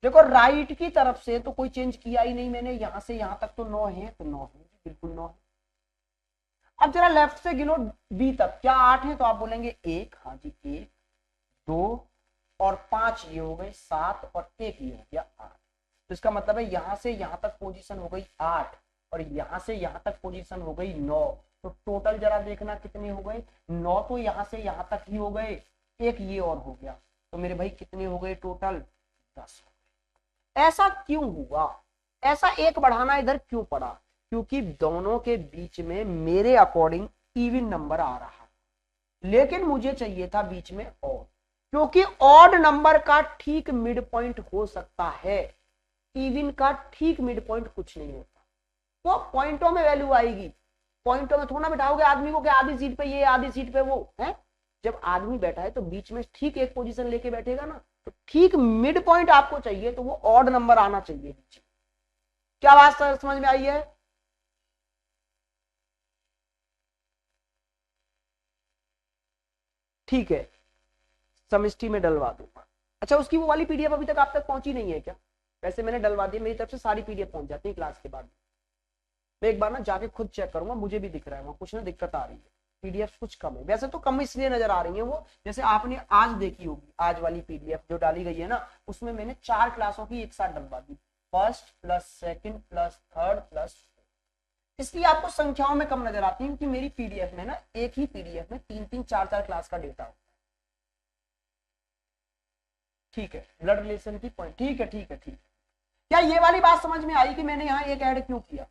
देखो राइट की तरफ से तो कोई चेंज किया ही नहीं मैंने, यहां से यहां तक तो 9 है, तो 9 है, बिल्कुल 9 है। अब जरा लेफ्ट से गिनो बी तक, क्या 8 है, तो आप बोलेंगे 1, हाँ जी 1 2 और 5 ये हो गए 7 और 1 ये हो गया 8। तो इसका मतलब है यहां से यहां तक पोजीशन हो गई 8 और यहां से यहां तक पोजीशन हो गई 9। तो टोटल जरा देखना कितने हो गए, 9 तो यहां से यहां तक ही हो गए, एक ये और हो गया, तो मेरे भाई कितने हो गए टोटल, 10 हो गए। ऐसा क्यों हुआ, ऐसा एक बढ़ाना इधर क्यों पड़ा, क्योंकि दोनों के बीच में मेरे अकॉर्डिंग इवन नंबर आ रहा, लेकिन मुझे चाहिए था बीच में ऑड, क्योंकि ऑड नंबर का ठीक मिड पॉइंट हो सकता है, इवन का ठीक मिड पॉइंट कुछ नहीं होता। वो पॉइंटों में वैल्यू आएगी, पॉइंटों में थोड़ा बिठाओगे आदमी को कि आधी सीट पे ये आधी सीट पे वो है। जब आदमी बैठा है तो बीच में ठीक एक पोजीशन लेके बैठेगा ना, तो ठीक मिड पॉइंट आपको चाहिए, तो वो ऑड नंबर आना चाहिए बीच में। क्या बात सर समझ में आई है। ठीक है, समष्टि में डलवा दूंगा। अच्छा उसकी वो वाली पीडीएफ अभी तक आप तक पहुंची नहीं है क्या, वैसे मैंने डलवा दी, मेरी तरफ से सारी पीडीएफ पहुंच जाती है क्लास के बाद। मैं एक बार ना जाके खुद चेक करूंगा, मुझे भी दिख रहा है वहां कुछ ना दिक्कत आ रही है, पीडीएफ कुछ कम है, वैसे तो कम इसलिए नजर आ रही है वो, जैसे आपने आज देखी होगी आज वाली पीडीएफ जो डाली गई है ना, उसमें मैंने 4 क्लासों की एक साथ डलवा दी, first plus second plus third plus, इसलिए आपको संख्याओं में कम नजर आती है, क्योंकि मेरी पीडीएफ में ना एक ही पीडीएफ में 3-3 4-4 क्लास का डेटा होता है। ठीक है, ब्लड रिलेशन की पॉइंट, ठीक है ठीक है ठीक है। क्या ये वाली बात समझ में आई कि मैंने यहाँ एक ऐड क्यों किया,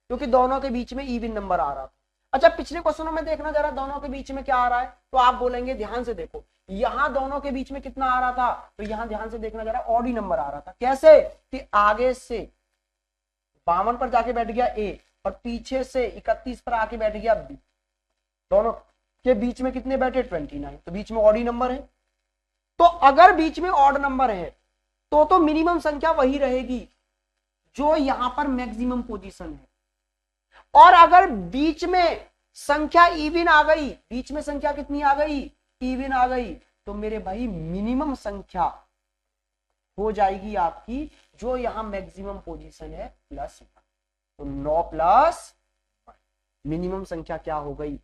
क्योंकि दोनों के बीच में इवन नंबर आ रहा था। अच्छा पिछले क्वेश्चनों में देखना जरा दोनों के बीच में क्या आ रहा है, तो आप बोलेंगे ध्यान से देखो, यहां दोनों के बीच में कितना आ रहा था, तो यहां ध्यान से देखना जरा ऑड ही नंबर आ रहा था। कैसे कि आगे से 52 पर जाके बैठ गया ए और पीछे से 31 पर आके बैठ गया बी, दोनों के बीच में कितने बैठे 29, तो बीच में ऑड ही नंबर है। तो अगर बीच में ऑड नंबर है तो मिनिमम संख्या वही रहेगी जो यहां पर मैक्सिमम पोजीशन है, और अगर बीच में संख्या इवन आ गई, बीच में संख्या कितनी आ गई, इवन आ गई, तो मेरे भाई मिनिमम संख्या हो जाएगी आपकी जो यहां मैक्सिमम पोजीशन है +1, तो 9 + 1 मिनिमम संख्या क्या हो गई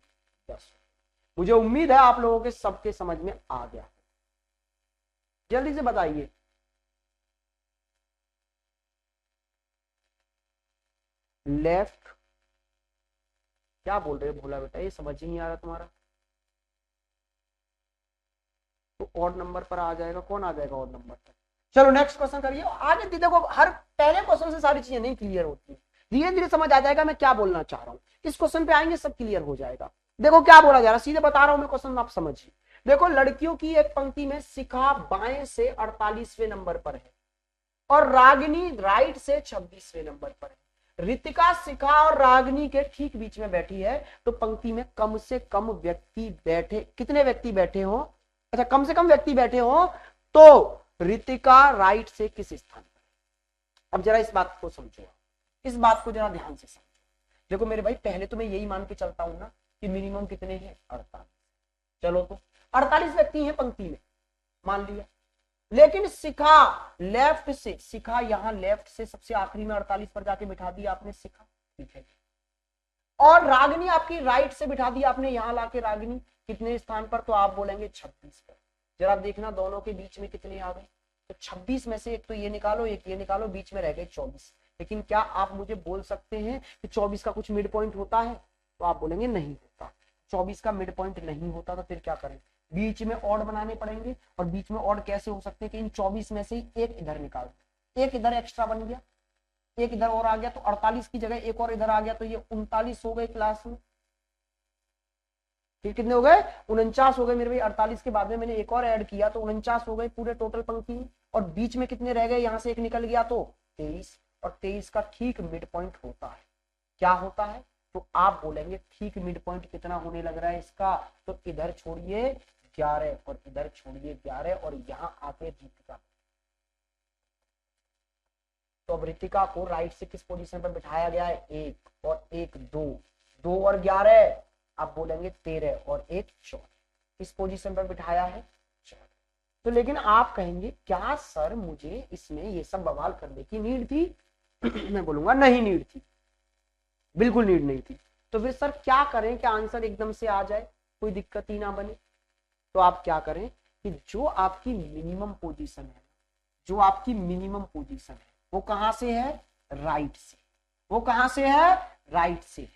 10। मुझे उम्मीद है आप लोगों के सबके समझ में आ गया, जल्दी से बताइए। लेफ्ट क्या बोल रहे हो भोला बेटा, ये समझ ही नहीं आ रहा तुम्हारा, तो ऑड नंबर पर आ जाएगा, कौन आ जाएगा ऑड नंबर पर। चलो नेक्स्ट क्वेश्चन करिए। आगे देखो हर पहले क्वेश्चन से सारी चीजें नहीं क्लियर होती, धीरे धीरे समझ आ जाएगा मैं क्या बोलना चाह रहा हूँ, इस क्वेश्चन पे आएंगे सब क्लियर हो जाएगा। देखो क्या बोला जा रहा है, सीधे बता रहा हूं मैं क्वेश्चन, आप समझिए। देखो लड़कियों की एक पंक्ति में शिखा बाएं से 48वें नंबर पर है और रागिनी राइट से 26वें नंबर पर है। रितिका शिखा और रागिनी के ठीक बीच में बैठी है, तो पंक्ति में कम से कम व्यक्ति बैठे, कितने व्यक्ति बैठे हो, अच्छा कम से कम व्यक्ति बैठे हो, तो रितिका राइट से किस स्थान पर। अब जरा इस बात को समझो, इस बात को जरा ध्यान से समझो। देखो मेरे भाई पहले तो मैं यही मान के चलता हूं ना कि मिनिमम कितने हैं 48, चलो तो 48 व्यक्ति हैं पंक्ति में मान लिया, लेकिन शिखा लेफ्ट से, शिखा यहां लेफ्ट से सबसे आखिरी में 48 पर जाके बिठा दिया आपने शिखा, ठीक है, और रागिनी आपकी राइट से बिठा दिया आपने यहां लाके रागिनी कितने स्थान पर, तो आप बोलेंगे 26 पर। जरा देखना दोनों के बीच में कितने आ गए, तो 26 में से एक तो ये निकालो एक ये निकालो, बीच में रह गए 24, लेकिन क्या आप मुझे बोल सकते हैं कि 24 का कुछ मिड पॉइंट होता है? तो आप बोलेंगे नहीं होता। 24 का मिड पॉइंट नहीं होता तो फिर क्या करें? बीच में ऑड बनाने पड़ेंगे। और बीच में ऑड कैसे हो सकते हैं कि इन 24 में से ही एक इधर निकाल दो, एक इधर एक्स्ट्रा बन गया, एक इधर और आ गया, तो 48 की जगह एक और इधर आ गया, तो ये 39 हो गए क्लास में। फिर कितने हो गए? 49 हो गए मेरे भाई। 48 के बाद में मैंने एक और ऐड किया तो 49 हो गए पूरे टोटल पंक्ति में। और बीच में कितने रह गए? यहां से एक निकल गया तो 23। और 23 का ठीक मिड पॉइंट होता है। क्या होता है? तो आप बोलेंगे ठीक मिड पॉइंट कितना होने लग रहा है इसका? तो इधर छोड़िए 11 और इधर छोड़िए 11 और यहां आके रितिका। तो अब रितिका को राइट से किस पोजीशन पर बिठाया गया है? 1 और 1 2, 2 और 11, आप बोलेंगे 13 और 1 14, इस पोजीशन पर बिठाया है। तो लेकिन आप कहेंगे क्या सर मुझे इसमें ये सब बवाल करने की नीड थी? मैं बोलूंगा नहीं नीड थी, बिल्कुल नीड नहीं थी। तो फिर सर क्या करें कि आंसर एकदम से आ जाए, कोई दिक्कत ही ना बने? तो आप क्या करें कि जो आपकी मिनिमम पोजीशन है, जो आपकी मिनिमम पोजीशन है वो कहां से है? राइट से। वो कहां से है? राइट से है।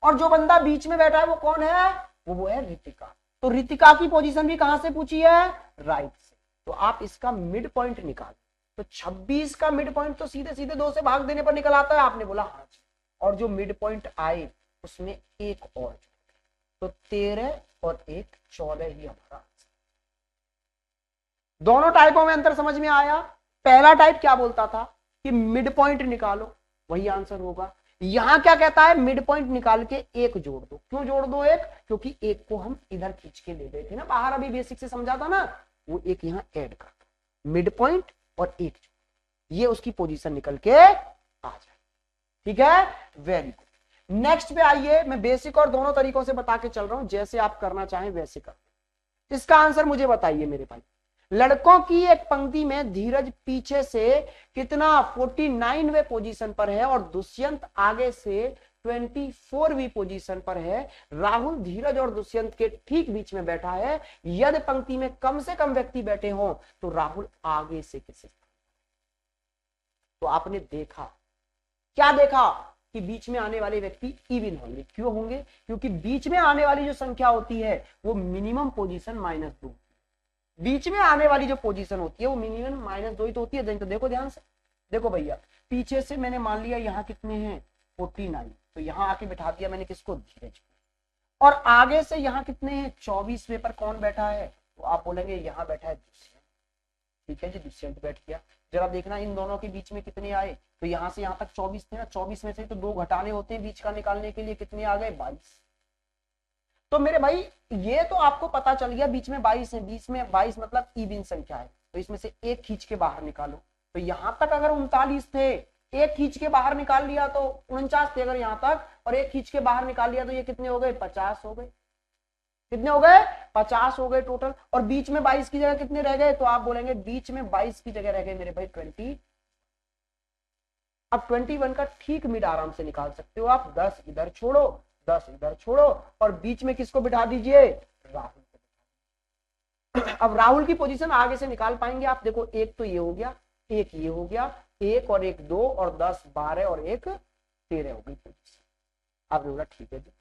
और जो बंदा बीच में बैठा है वो कौन है? वो है रितिका। तो रितिका की पोजीशन भी कहां से पूछी है? राइट से। तो आप इसका मिड पॉइंट निकाल। तो 26 का मिड पॉइंट तो सीधे सीधे 2 से भाग देने पर निकल आता है। आपने बोला हाँ। और जो मिड पॉइंट आए उसमें एक और, तो 13 और 1 14 ही हमारा आंसर। दोनों टाइपों में अंतर समझ में आया? पहला टाइप क्या बोलता था कि मिड पॉइंट निकालो, वही आंसर होगा। यहां क्या कहता है? मिड पॉइंट निकाल के एक जोड़ दो। क्यों जोड़ दो एक? क्योंकि एक को हम इधर खींच के ले गए थे ना बाहर, अभी बेसिक से समझा था ना, वो एक यहां ऐड कर दो। मिड पॉइंट और एक जोड़, ये उसकी पोजीशन निकल के आ जाए। ठीक है, वेरी गुड। नेक्स्ट पे आइए, मैं बेसिक और दोनों तरीकों से बता के चल रहा हूं, जैसे आप करना चाहें वैसे कर। इसका आंसर मुझे बताइए मेरे भाई। लड़कों की एक पंक्ति में धीरज पीछे से कितना 49वें पोजीशन पर है और दुष्यंत आगे से 24वीं पोजीशन पर है। राहुल धीरज और दुष्यंत के ठीक बीच में बैठा है। यदि पंक्ति में कम से कम व्यक्ति बैठे हों तो राहुल आगे से किसे? तो आपने देखा, क्या देखा कि बीच में आने वाले व्यक्ति इवन होंगे। क्यों होंगे? क्योंकि बीच में आने वाली जो संख्या होती है वो मिनिमम पोजीशन -2। बीच में आने वाली जो पोजीशन होती है वो मिनिमम -2 ही तो होती है। तो देखो ध्यान से, देखो भैया, पीछे से मैंने मान लिया यहाँ कितने हैं 49, तो यहाँ आके बिठा दिया मैंने किसको? धीरज को। और आगे से यहाँ कितने हैं 24वें पर कौन बैठा है? तो आप बोलेंगे यहाँ बैठा है दुष्यंत। ठीक है जी, दुष्यंत बैठ गया। जरा देखना इन दोनों के बीच में कितने आए, तो यहाँ से यहाँ तक 24 थे ना, 24 में से तो 2 घटाने होते हैं बीच का निकालने के लिए, कितने आ गए? 22। तो मेरे भाई ये तो आपको पता चल गया बीच में 22 है, बीच में 22 मतलब इवन संख्या है, तो इसमें से एक खींच के बाहर निकालो। तो यहां तक अगर 39 थे, एक खींच के बाहर निकाल लिया तो 49 थे अगर यहां तक, और एक खींच के बाहर निकाल लिया तो ये कितने हो गए? 50 हो गए। कितने हो गए? 50 हो गए टोटल। और बीच में 22 की जगह कितने रह गए? तो आप बोलेंगे बीच में 22 की जगह रह गए मेरे भाई 20। अब 21 का ठीक मिड आराम से निकाल सकते हो आप। 10 इधर छोड़ो, 10 इधर छोड़ो, और बीच में किसको बिठा दीजिए? राहुल को। अब राहुल की पोजीशन आगे से निकाल पाएंगे आप? देखो, एक तो ये हो गया, एक ये हो गया, एक और एक 2 और 10 12 और एक 13 हो गई पोजीशन। आपने बोला ठीक है जी,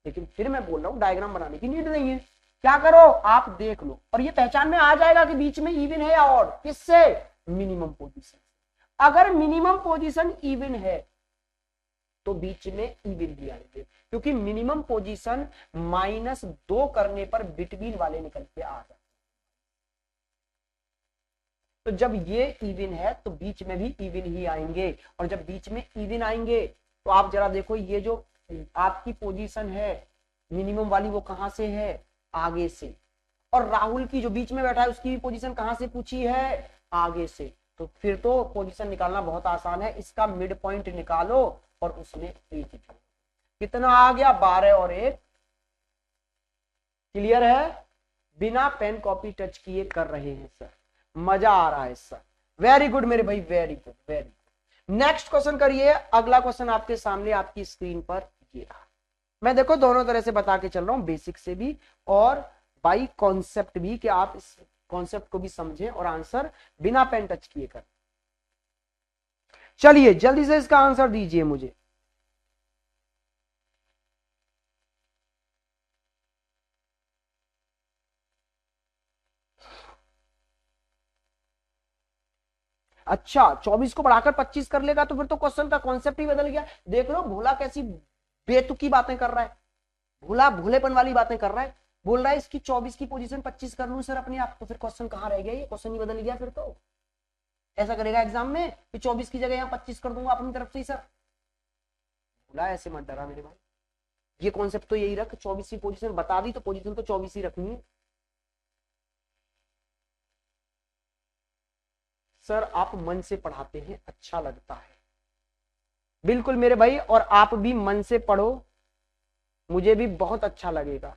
लेकिन फिर मैं बोल रहा हूं डायग्राम बनाने की नीड नहीं है। क्या करो, आप देख लो और ये पहचान में आ जाएगा कि बीच में इवन है या ऑड। किससे? Minimum position. अगर मिनिमम पोजीशन इवन है तो बीच में इवन भी आएंगे, क्योंकि मिनिमम पोजीशन -2 करने पर बिटवीन वाले निकल के आ जाते। तो जब ये इवन है तो बीच में भी इवन ही आएंगे, और जब बीच में इवन आएंगे तो आप जरा देखो, ये जो आपकी पोजीशन है मिनिमम वाली वो कहां से है? आगे से। और राहुल की जो बीच में बैठा है उसकी पोजीशन कहां से पूछी है? आगे से। तो फिर तो पोजीशन निकालना बहुत आसान है। इसका मिड पॉइंट निकालो और उसमें एक कितना आ गया? 12 और 1। क्लियर है? बिना पेन कॉपी टच किए कर रहे हैं सर, मजा आ रहा है सर। वेरी गुड मेरे भाई, very good very good. Next question करिए। अगला क्वेश्चन आपके सामने आपकी स्क्रीन पर ये रहा। मैं देखो दोनों तरह से बता के चल रहा हूं, बेसिक से भी और बाई कॉन्सेप्ट भी, कि आप इस कॉन्सेप्ट को भी समझें और आंसर बिना पेन टच किए कर। चलिए जल्दी से इसका आंसर दीजिए मुझे। अच्छा 24 को बढ़ाकर 25 कर लेगा तो फिर तो क्वेश्चन का कॉन्सेप्ट ही बदल गया। देख लो भोला कैसी बेतुकी बातें कर रहा है, भोला भोलेपन वाली बातें कर रहा है। बोल रहा है इसकी 24 की पोजीशन 25 कर लूं सर अपने आप, तो फिर क्वेश्चन कहां रह गया, ये क्वेश्चन ही बदल गया। फिर तो ऐसा करेगा एग्जाम में कि 24 की जगह यहाँ 25 कर दूंगा अपनी तरफ से ही सर। भोला ऐसे मत डरा मेरे भाई, ये कॉन्सेप्ट तो यही रख, 24 की पोजीशन बता दी तो पोजीशन तो 24 ही रखनी है। सर आप मन से पढ़ाते हैं, अच्छा लगता है। बिल्कुल मेरे भाई, और आप भी मन से पढ़ो, मुझे भी बहुत अच्छा लगेगा,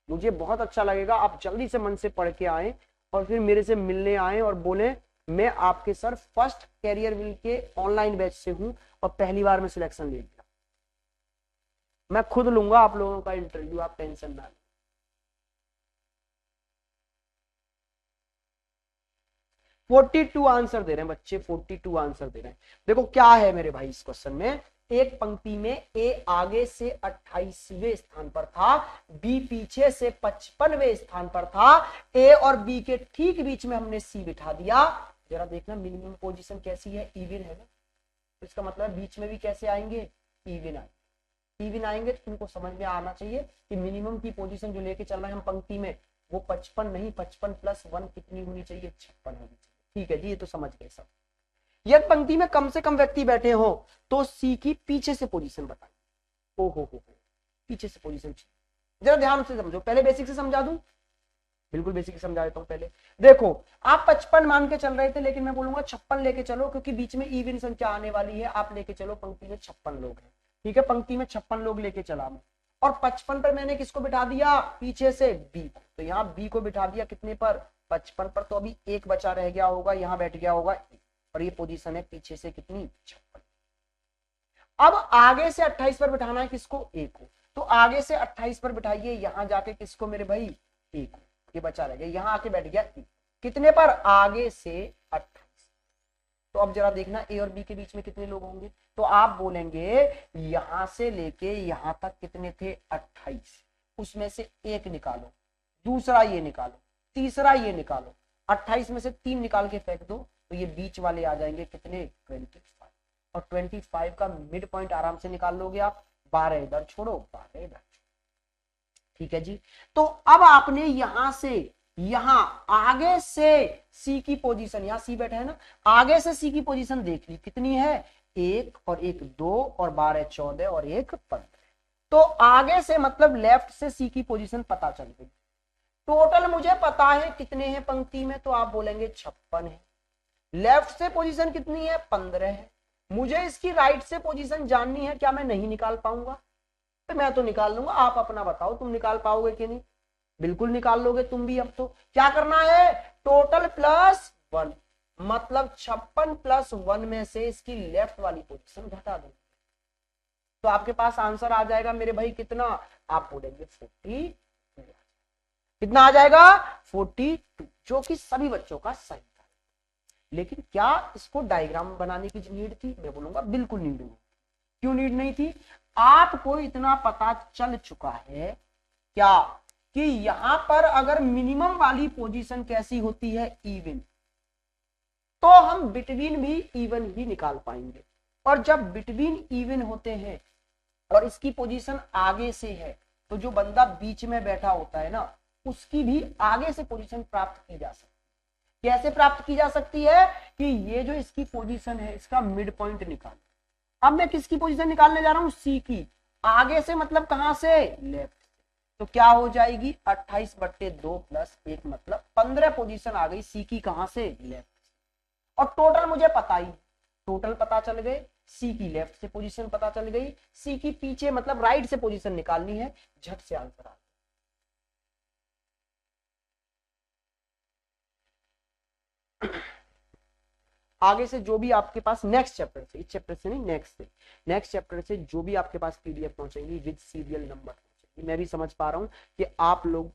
मुझे बहुत अच्छा लगेगा। आप जल्दी से मन से पढ़ के आए और फिर मेरे से मिलने आए और बोले मैं आपके सर फर्स्ट कैरियर विल के ऑनलाइन बैच से हूं और पहली बार में सिलेक्शन ले लिया। मैं खुद लूंगा आप लोगों का इंटरव्यू, आप टेंशन ना लें। 42 आंसर दे रहे हैं बच्चे, 42 आंसर दे रहे हैं। देखो क्या है मेरे भाई इस क्वेश्चन में, एक पंक्ति में ए आगे से 28वें स्थान पर था, बी पीछे से 55वें स्थान पर था, ए और बी के ठीक बीच में हमने सी बिठा दिया। जरा देखना मिनिमम पोजीशन कैसी है, इवन है ना, तो इसका मतलब बीच में भी कैसे आएंगे, इवन आएंगे। इवन आएंगे तो तुमको समझ में आना चाहिए कि मिनिमम की पोजीशन जो लेके चल रहे हैं हम पंक्ति में, वो 55 नहीं, 55 + 1 कितनी होनी चाहिए, 56 होनी चाहिए। ठीक है जी, ये तो समझ गए सब। यदि पंक्ति में कम से कम व्यक्ति बैठे हो तो सी की पीछे से पोजीशन बताइए। ओ हो, पीछे से पोजीशन। जरा ध्यान से समझो, पहले बेसिक से समझा दूं, बिल्कुल बेसिक से समझा देता हूं। पहले देखो आप 55 मान के चल रहे थे, लेकिन मैं बोलूंगा 56 लेके चलो, क्योंकि बीच में इवन संख्या आने वाली है। आप लेके चलो पंक्ति में 56 लोग हैं, ठीक है, पंक्ति में 56 लोग लेके चला मैं, और 55 पर मैंने किसको बिठा दिया, पीछे से बी को। तो यहाँ बी को बिठा दिया कितने पर, 55 पर। तो अभी एक बचा रह गया होगा, यहाँ बैठ गया होगा, और ये पोजीशन है पीछे से कितनी, 56। अब आगे से 28 पर बिठाना है किसको, ए को। तो आगे से 28 पर बिठाइए, यहां जाके किसको मेरे भाई, ए को। ये बचा रह गया, यहां आके बैठ गया ए। कितने पर, आगे से 28। तो अब जरा देखना ए और बी के बीच में कितने लोग होंगे, तो आप बोलेंगे यहां से लेके यहां तक कितने थे, 28। उसमें से एक निकालो, दूसरा ये निकालो, तीसरा ये निकालो। 28 में से 3 निकाल के फेंक दो, तो ये बीच वाले आ जाएंगे कितने, 25। और 25 का मिड पॉइंट आराम से निकाल लोगे आप, 12 इधर छोड़ो, 12 इधर। ठीक है जी। तो अब आपने यहां से यहां आगे से सी की पोजीशन, यहां सी बैठा है ना, आगे से सी की पोजीशन देख ली कितनी है, 1 और 1 2 और 12 14 और 1 15। तो आगे से मतलब लेफ्ट से सी की पोजीशन पता चल गई। टोटल मुझे पता है कितने हैं पंक्ति में, तो आप बोलेंगे 56 है। लेफ्ट से पोजीशन कितनी है, 15 है। मुझे इसकी राइट से पोजीशन जाननी है, क्या मैं नहीं निकाल पाऊंगा, तो मैं तो निकाल लूंगा। आप अपना बताओ तुम निकाल पाओगे कि नहीं, बिल्कुल निकाल लोगे तुम भी। अब तो क्या करना है, टोटल +1, मतलब 56 + 1 में से इसकी लेफ्ट वाली पोजीशन घटा दो, तो आपके पास आंसर आ जाएगा मेरे भाई कितना, आप बोलेंगे 40। कितना आ जाएगा, 42, जो कि सभी बच्चों का सही था। लेकिन क्या इसको डायग्राम बनाने की नीड थी, मैं बोलूंगा बिल्कुल नीड नहीं। क्यों नीड नहीं थी, आपको इतना पता चल चुका है क्या कि यहां पर अगर मिनिमम वाली पोजीशन कैसी होती है, इवन, तो हम बिटवीन भी इवन ही निकाल पाएंगे। और जब बिटवीन इवन होते हैं और इसकी पोजीशन आगे से है, तो जो बंदा बीच में बैठा होता है ना, उसकी भी आगे से पोजीशन प्राप्त की जा सकती है। कैसे प्राप्त की जा सकती है, कि ये जो इसकी पोजीशन है, इसका मिड पॉइंट निकाल। अब मैं किसकी पोजीशन निकालने जा रहा हूं, सी की। आगे से मतलब कहां से, लेफ्ट। तो क्या हो जाएगी, 28/2 + 1 मतलब 15 पोजीशन आ गई सी की, कहां से, लेफ्ट। और टोटल मुझे पता ही, टोटल पता चल गए, सी की लेफ्ट से पोजीशन पता चल गई, सी की पीछे मतलब राइट से पोजीशन निकालनी है, झट से आंसर आ गया। आगे से जो भी आपके पास नेक्स्ट चैप्टर से, इस चैप्टर से नहीं, नेक्स्ट चैप्टर से जो भी आपके पास पीडीएफ पहुंचेंगी विद सीरियल नंबर पहुंचेंगी। मैं भी समझ पा रहा हूं कि आप लोग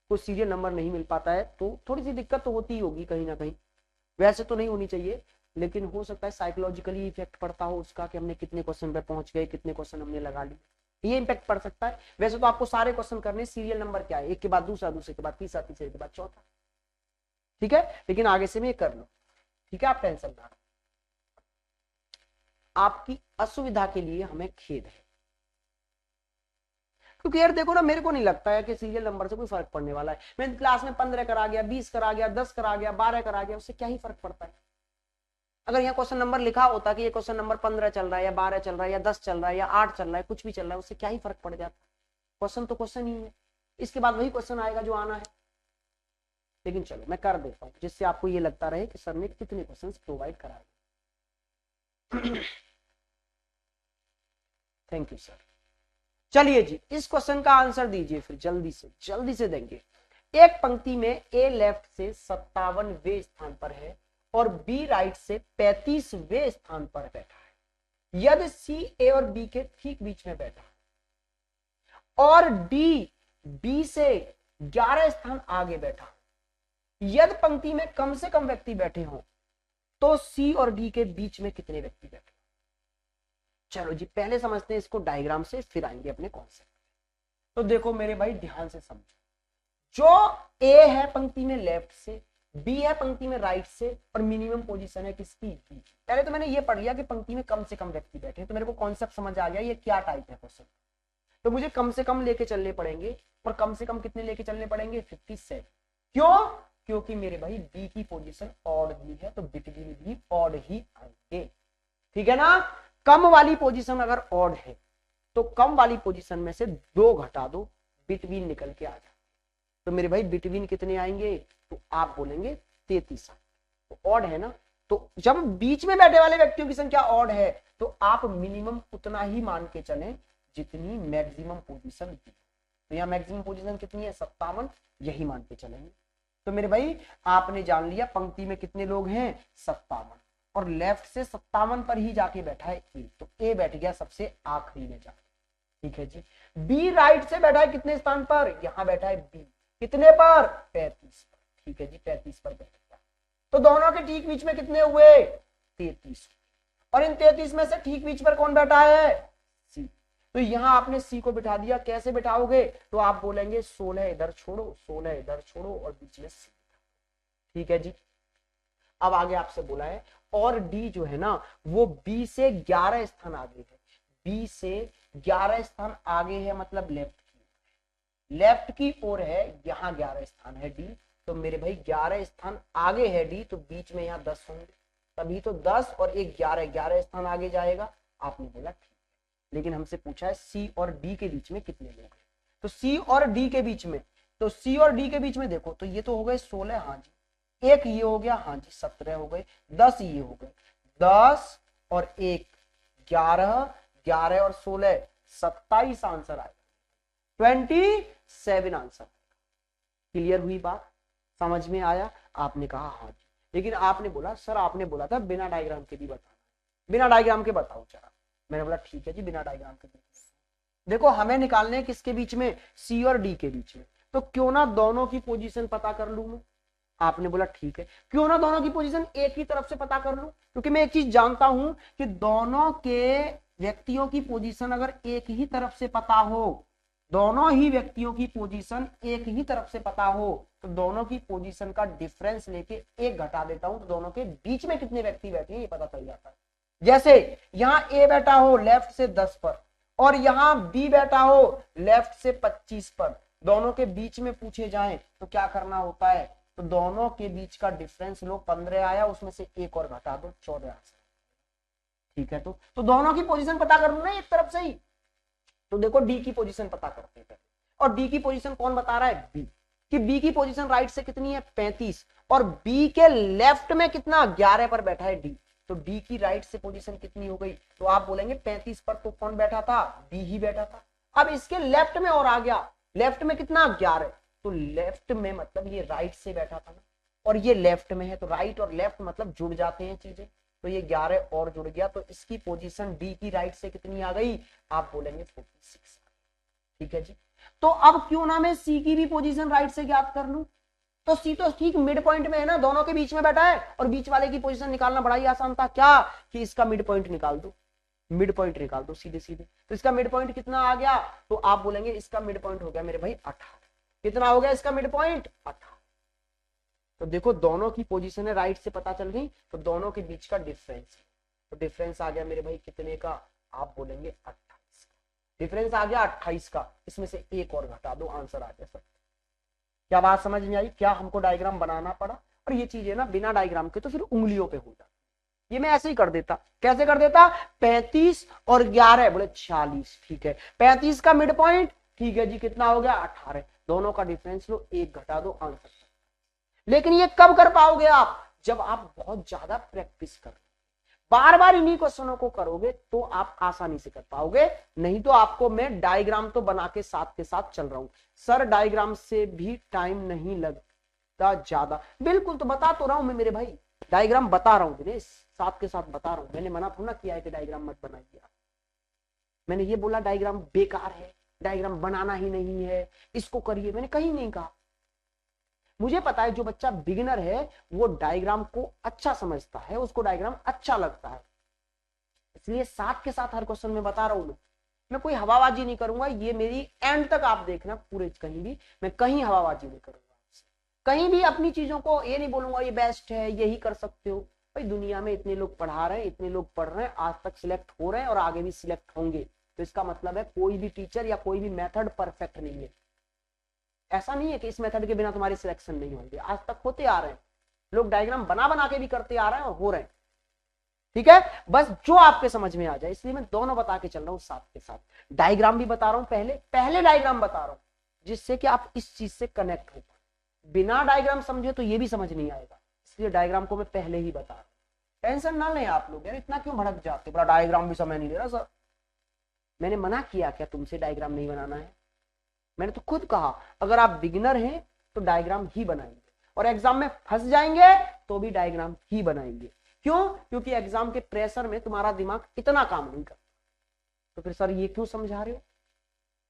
को सीरियल नंबर नहीं मिल पाता है, तो थोड़ी सी दिक्कत तो होती ही होगी कहीं ना कहीं, वैसे तो नहीं होनी चाहिए, लेकिन हो सकता है साइकोलॉजिकली इफेक्ट पड़ता हो उसका कि हमने कितने क्वेश्चन पे पहुंच गए, कितने क्वेश्चन हमने लगा लिए, ये इम्पैक्ट पड़ सकता है। वैसे तो आपको सारे क्वेश्चन करने, सीरियल नंबर क्या है, एक के बाद दूसरा, दूसरे के बाद तीसरा, तीसरे के बाद चौथा, ठीक है, लेकिन आगे से मैं कर लो, ठीक है, आप टेंशन ना, आपकी असुविधा के लिए हमें खेद है, क्योंकि यार देखो ना, मेरे को नहीं लगता है कि सीरियल नंबर से कोई फर्क पड़ने वाला है। मैं क्लास में 15 करा गया, 20 करा गया, 10 करा गया, 12 करा गया, उससे क्या ही फर्क पड़ता है। अगर यहाँ क्वेश्चन नंबर लिखा होता कि ये क्वेश्चन नंबर 15 चल रहा है या 12 चल रहा है या 10 चल रहा है या 8 चल रहा है, कुछ भी चल रहा है, उससे क्या ही फर्क पड़ जाता। क्वेश्चन तो क्वेश्चन ही है, इसके बाद वही क्वेश्चन आएगा जो आना है। लेकिन चलो मैं कर देता हूँ, जिससे आपको ये लगता रहे कि सर ने कितने क्वेश्चन प्रोवाइड कराए। Thank you sir. चलिए जी, इस क्वेश्चन का आंसर दीजिए फिर, जल्दी से देंगे। एक पंक्ति में ए लेफ्ट से 57वें स्थान पर है और बी राइट से 35वें स्थान पर बैठा है। यदि सी ए और बी के ठीक बीच में बैठा है और डी बी से 11 स्थान आगे बैठा, यदि पंक्ति में कम से कम व्यक्ति बैठे हों तो सी और डी के बीच में कितने व्यक्ति बैठे। चलो जी, पहले समझते हैं इसको डायग्राम से, फिर आएंगे अपने कॉन्सेप्ट। तो देखो मेरे भाई, ध्यान से समझो, जो ए है पंक्ति में लेफ्ट से, बी है पंक्ति में राइट से, और मिनिमम पोजीशन है किसकी, बी। पहले तो मैंने ये पढ़ लिया कि पंक्ति में कम से कम व्यक्ति बैठे हैं, तो मेरे को कॉन्सेप्ट समझ आ गया ये क्या टाइप है क्वेश्चन। तो मुझे कम से कम लेके चलने पड़ेंगे, और कम से कम कितने लेके चलने पड़ेंगे, 57। क्यों? क्योंकि मेरे भाई बी की पोजीशन ऑड दी है, तो बिटवीन भी ऑड ही आएंगे, ठीक है ना। कम वाली पोजीशन अगर ऑड है तो कम वाली पोजीशन में से 2 घटा दो, बिटवीन निकल के आ जाए। तो मेरे भाई बिटवीन कितने आएंगे, तो आप बोलेंगे 33। तो ऑड है ना, तो जब बीच में बैठे वाले व्यक्तियों की संख्या ऑड है तो आप मिनिमम उतना ही मान के चलें जितनी मैक्सिमम पोजीशन थी। तो यहाँ मैक्सिमम पोजीशन कितनी है, 57, यही मान के चलेंगे। तो मेरे भाई आपने जान लिया पंक्ति में कितने लोग हैं, 57, और लेफ्ट से 57 पर ही जाके बैठा है ए, तो ए बैठ गया सबसे आखिरी में जाके, ठीक है जी। बी राइट से बैठा है कितने स्थान पर, यहां बैठा है बी, कितने पर, 35 पर, ठीक है जी, 35 पर बैठा। तो दोनों के ठीक बीच में कितने हुए, 33, और इन 33 में से ठीक बीच पर कौन बैठा है, सी। तो यहां आपने सी को बिठा दिया, कैसे बिठाओगे, तो आप बोलेंगे 16 इधर छोड़ो, 16 इधर छोड़ो, और बीच में सी, ठीक है जी। अब आगे आपसे बोला है, और डी जो है ना वो बी से 11 स्थान आगे है, बी से 11 स्थान आगे है, मतलब लेफ्ट की ओर है, यहां 11 स्थान है डी, तो मेरे भाई 11 स्थान आगे है डी, तो बीच में यहां 10 होंगे, तभी तो 10 और 1 11 स्थान आगे जाएगा। आपने बोला ठीक है, लेकिन हमसे पूछा है सी और डी के बीच में कितने लोग हैं, तो सी और डी के बीच में, तो सी और डी के बीच में देखो, तो ये तो हो गए 16, हाँ जी, एक ये हो गया, हाँ जी 17 हो गए, 10 ये हो गए, 10 और 1 11, 11 और 16 27 आंसर आएगा, 27 आंसर। क्लियर हुई बात, समझ में आया? आपने कहा हाँ जी, लेकिन आपने बोला सर, आपने बोला था बिना डायग्राम के भी बताना, बिना डायग्राम के बताओ जरा। मैंने बोला ठीक है जी, बिना डायग्राम के। देखो हमें निकालने हैं किसके बीच में, सी और डी के बीच में, तो क्यों ना दोनों की पोजीशन पता कर लूं मैं। आपने बोला ठीक है, क्यों ना दोनों की पोजीशन एक ही तरफ से पता कर लूं, क्योंकि मैं एक चीज जानता हूं कि दोनों के व्यक्तियों की पोजीशन अगर एक ही तरफ से पता हो, दोनों ही व्यक्तियों की पोजीशन एक ही तरफ से पता हो, तो दोनों की पोजीशन का डिफरेंस लेके 1 घटा देता हूं, तो दोनों के बीच में कितने व्यक्ति बैठे हैं ये पता चल जाता है। जैसे यहां ए बैठा हो लेफ्ट से 10 पर, और यहां बी बैठा हो लेफ्ट से 25 पर, दोनों के बीच में पूछे जाएं तो क्या करना होता है, तो दोनों के बीच का डिफरेंस लो, 15 आया, उसमें से 1 और घटा दो, 14 आंसर, ठीक है। तो दोनों की पोजीशन पता कर लो ना एक तरफ से ही। तो देखो डी की पोजीशन पता करते हैं, और डी की पोजीशन कौन बता रहा है, बी, कि बी की पोजीशन राइट से कितनी है, 35, और बी के लेफ्ट में कितना, 11 पर बैठा है डी, तो डी की राइट से पोजीशन कितनी हो गई, तो आप बोलेंगे 35 पर तो कौन बैठा था, बी ही बैठा था। अब इसके लेफ्ट में और आ गया, लेफ्ट में कितना, 11, तो लेफ्ट में मतलब ये राइट से बैठा था ना, और ये लेफ्ट में है, तो राइट और लेफ्ट मतलब जुड़ जाते हैं चीजें, तो ये 11 और जुड़ गया, तो इसकी पोजीशन डी की राइट से कितनी आ गई, आप बोलेंगे 46, ठीक है जी। तो अब क्यों ना मैं सी की भी पोजीशन राइट से ज्ञात कर लूं, तो सी तो ठीक मिड पॉइंट में है ना, दोनों के बीच में बैठा है, और बीच वाले की पोजीशन निकालना बड़ा ही आसान था, क्या कि इसका मिड पॉइंट निकाल दो, मिड पॉइंट निकाल दो सीधे सीधे। तो इसका मिड पॉइंट कितना आ गया, तो आप बोलेंगे इसका मिड पॉइंट हो गया मेरे भाई 18। कितना हो गया इसका मिड पॉइंट 18। तो देखो दोनों की पोजीशन है राइट से पता चल गई, तो दोनों के बीच का डिफरेंस, तो डिफरेंस आ गया मेरे भाई कितने का, आप बोलेंगे 28। डिफरेंस आ गया 28 का, इसमें से एक और घटा दो, आंसर आ गया सर। क्या बात समझ में आई, क्या हमको डायग्राम बनाना पड़ा, और ये चीजें ना बिना डायग्राम के तो फिर उंगलियों पे हो जाती, ये मैं ऐसे ही कर देता, कैसे कर देता, 35 और 11 बोले 46, ठीक है 35 का मिड पॉइंट, ठीक है जी कितना हो गया 18, दोनों का डिफरेंस लो, एक घटा दो, आंसर। लेकिन ये कब कर पाओगे आप, जब आप बहुत ज्यादा प्रैक्टिस कर, बार बार इन्हीं क्वेश्चनों को करोगे तो आप आसानी से कर पाओगे, नहीं तो आपको मैं डायग्राम तो बना के साथ चल रहा हूं सर, डायग्राम से भी टाइम नहीं लगता ज्यादा, बिल्कुल तो बता तो रहा हूं मैं मेरे भाई, डायग्राम बता रहा हूं दिनेश, साथ के साथ बता रहा हूं, मैंने मना थोड़ा किया है कि डायग्राम मत बनाइए, मैंने ये बोला डायग्राम बेकार है, डायग्राम बनाना ही नहीं है, इसको करिए, मैंने कहीं नहीं कहा। मुझे पता है जो बच्चा बिगिनर है वो डायग्राम को अच्छा समझता है, उसको डायग्राम अच्छा लगता है, इसलिए साथ के साथ हर क्वेश्चन में बता रहा हूं मैं कोई हवाबाजी नहीं करूंगा, ये मेरी एंड तक आप देखना पूरे, कहीं भी मैं कहीं हवाबाजी नहीं करूंगा, कहीं भी अपनी चीजों को ये नहीं बोलूंगा ये बेस्ट है यही कर सकते हो, भाई दुनिया में इतने लोग पढ़ा रहे हैं, इतने लोग पढ़ रहे हैं, आज तक सिलेक्ट हो रहे हैं और आगे भी सिलेक्ट होंगे, तो इसका मतलब है कोई भी टीचर या कोई भी मेथड परफेक्ट नहीं है, ऐसा नहीं है कि इस मेथड के बिना तुम्हारी सिलेक्शन नहीं होंगे, आज तक होते आ रहे हैं, लोग डायग्राम बना बना के भी करते आ रहे हैं और हो रहे हैं, ठीक है, बस जो आपके समझ में आ जाए, इसलिए मैं दोनों बता के चल रहा हूं साथ के साथ, डायग्राम भी बता रहा हूं, पहले डायग्राम बता रहा हूं जिससे कि आप इस चीज से कनेक्ट हो, बिना डायग्राम समझे तो ये भी समझ नहीं आएगा, इसलिए डायग्राम को मैं पहले ही बता रहा हूं, टेंशन ना लें आप लोग, यार इतना क्यों भड़क जाते, बड़ा डायग्राम भी समय नहीं ले रहा सर, मैंने मना किया क्या तुमसे डायग्राम नहीं बनाना है, मैंने तो खुद कहा अगर आप बिगिनर हैं तो डायग्राम ही बनाएंगे, और एग्जाम में फंस जाएंगे तो भी डायग्राम ही बनाएंगे, क्यों, क्योंकि एग्जाम के प्रेशर में तुम्हारा दिमाग इतना काम नहीं करता, तो फिर सर ये क्यों समझा रहे हो,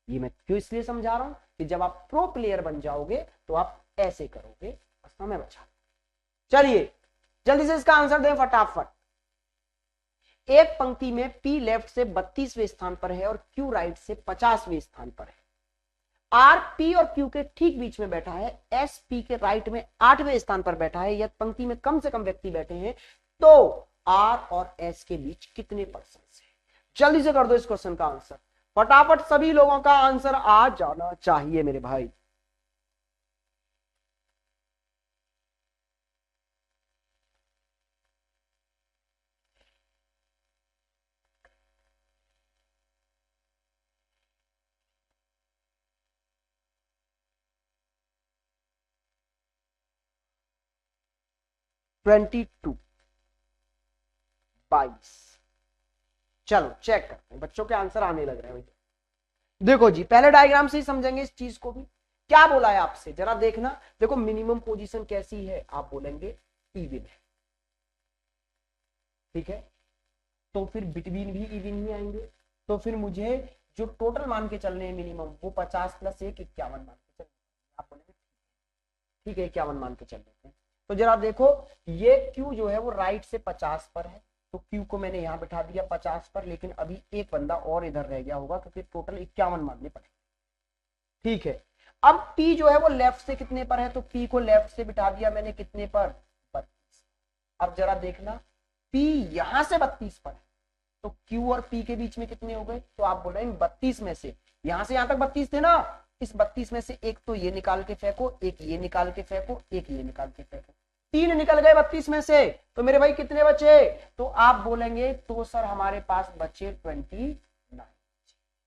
ये मैं क्यों इसलिए समझा रहा हूं कि जब आप प्रो प्लेयर बन जाओगे तो आप ऐसे करोगे, समय बचा। चलिए जल्दी से इसका आंसर दें फटाफट, एक पंक्ति में P लेफ्ट से 32वें स्थान पर है और Q राइट से 50वें स्थान पर है, R P और Q के ठीक बीच में बैठा है, S P के राइट में 8वें स्थान पर बैठा है, यह पंक्ति में कम से कम व्यक्ति बैठे हैं, तो R और S के बीच कितने परसेंट है, जल्दी से कर दो इस क्वेश्चन का आंसर, फटाफट सभी लोगों का आंसर आ जाना चाहिए मेरे भाई। ट्वेंटी 22। चलो चेक करते हैं, बच्चों के आंसर आने लग रहे हैं, देखो जी पहले डायग्राम से ही समझेंगे इस चीज को भी, क्या बोला है आपसे जरा देखना, देखो मिनिमम पोजीशन कैसी है, आप बोलेंगे इवन है, ठीक है, तो फिर बिटवीन भी इवन ही आएंगे, तो फिर मुझे जो टोटल मान के चलने हैं मिनिमम वो 50 + 1 51 मान के चलने, आप बोलेंगे ठीक है 51 मान के चल रहे हैं, तो जरा देखो ये Q जो है वो राइट से 50 पर है, तो Q को मैंने यहाँ बिठा दिया 50 पर, लेकिन अभी एक बंदा और इधर रह गया होगा, क्योंकि टोटल 51 मानने पड़े, ठीक है, अब P जो है वो लेफ्ट से कितने पर है, तो P को लेफ्ट से बिठा दिया मैंने कितने पर 32, अब जरा देखना P यहां से 32 पर है, तो Q और P के बीच में कितने हो गए, तो आप बोल रहे हैं 32 में से, यहां से यहां तक 32 थे ना, इस 32 में से एक तो ये निकाल के फेंको, एक ये निकाल के फेंको, एक ये निकाल के फेंको, 3 निकल गए 32 में से, तो मेरे भाई कितने बचे, तो आप बोलेंगे तो सर हमारे पास बचे 29,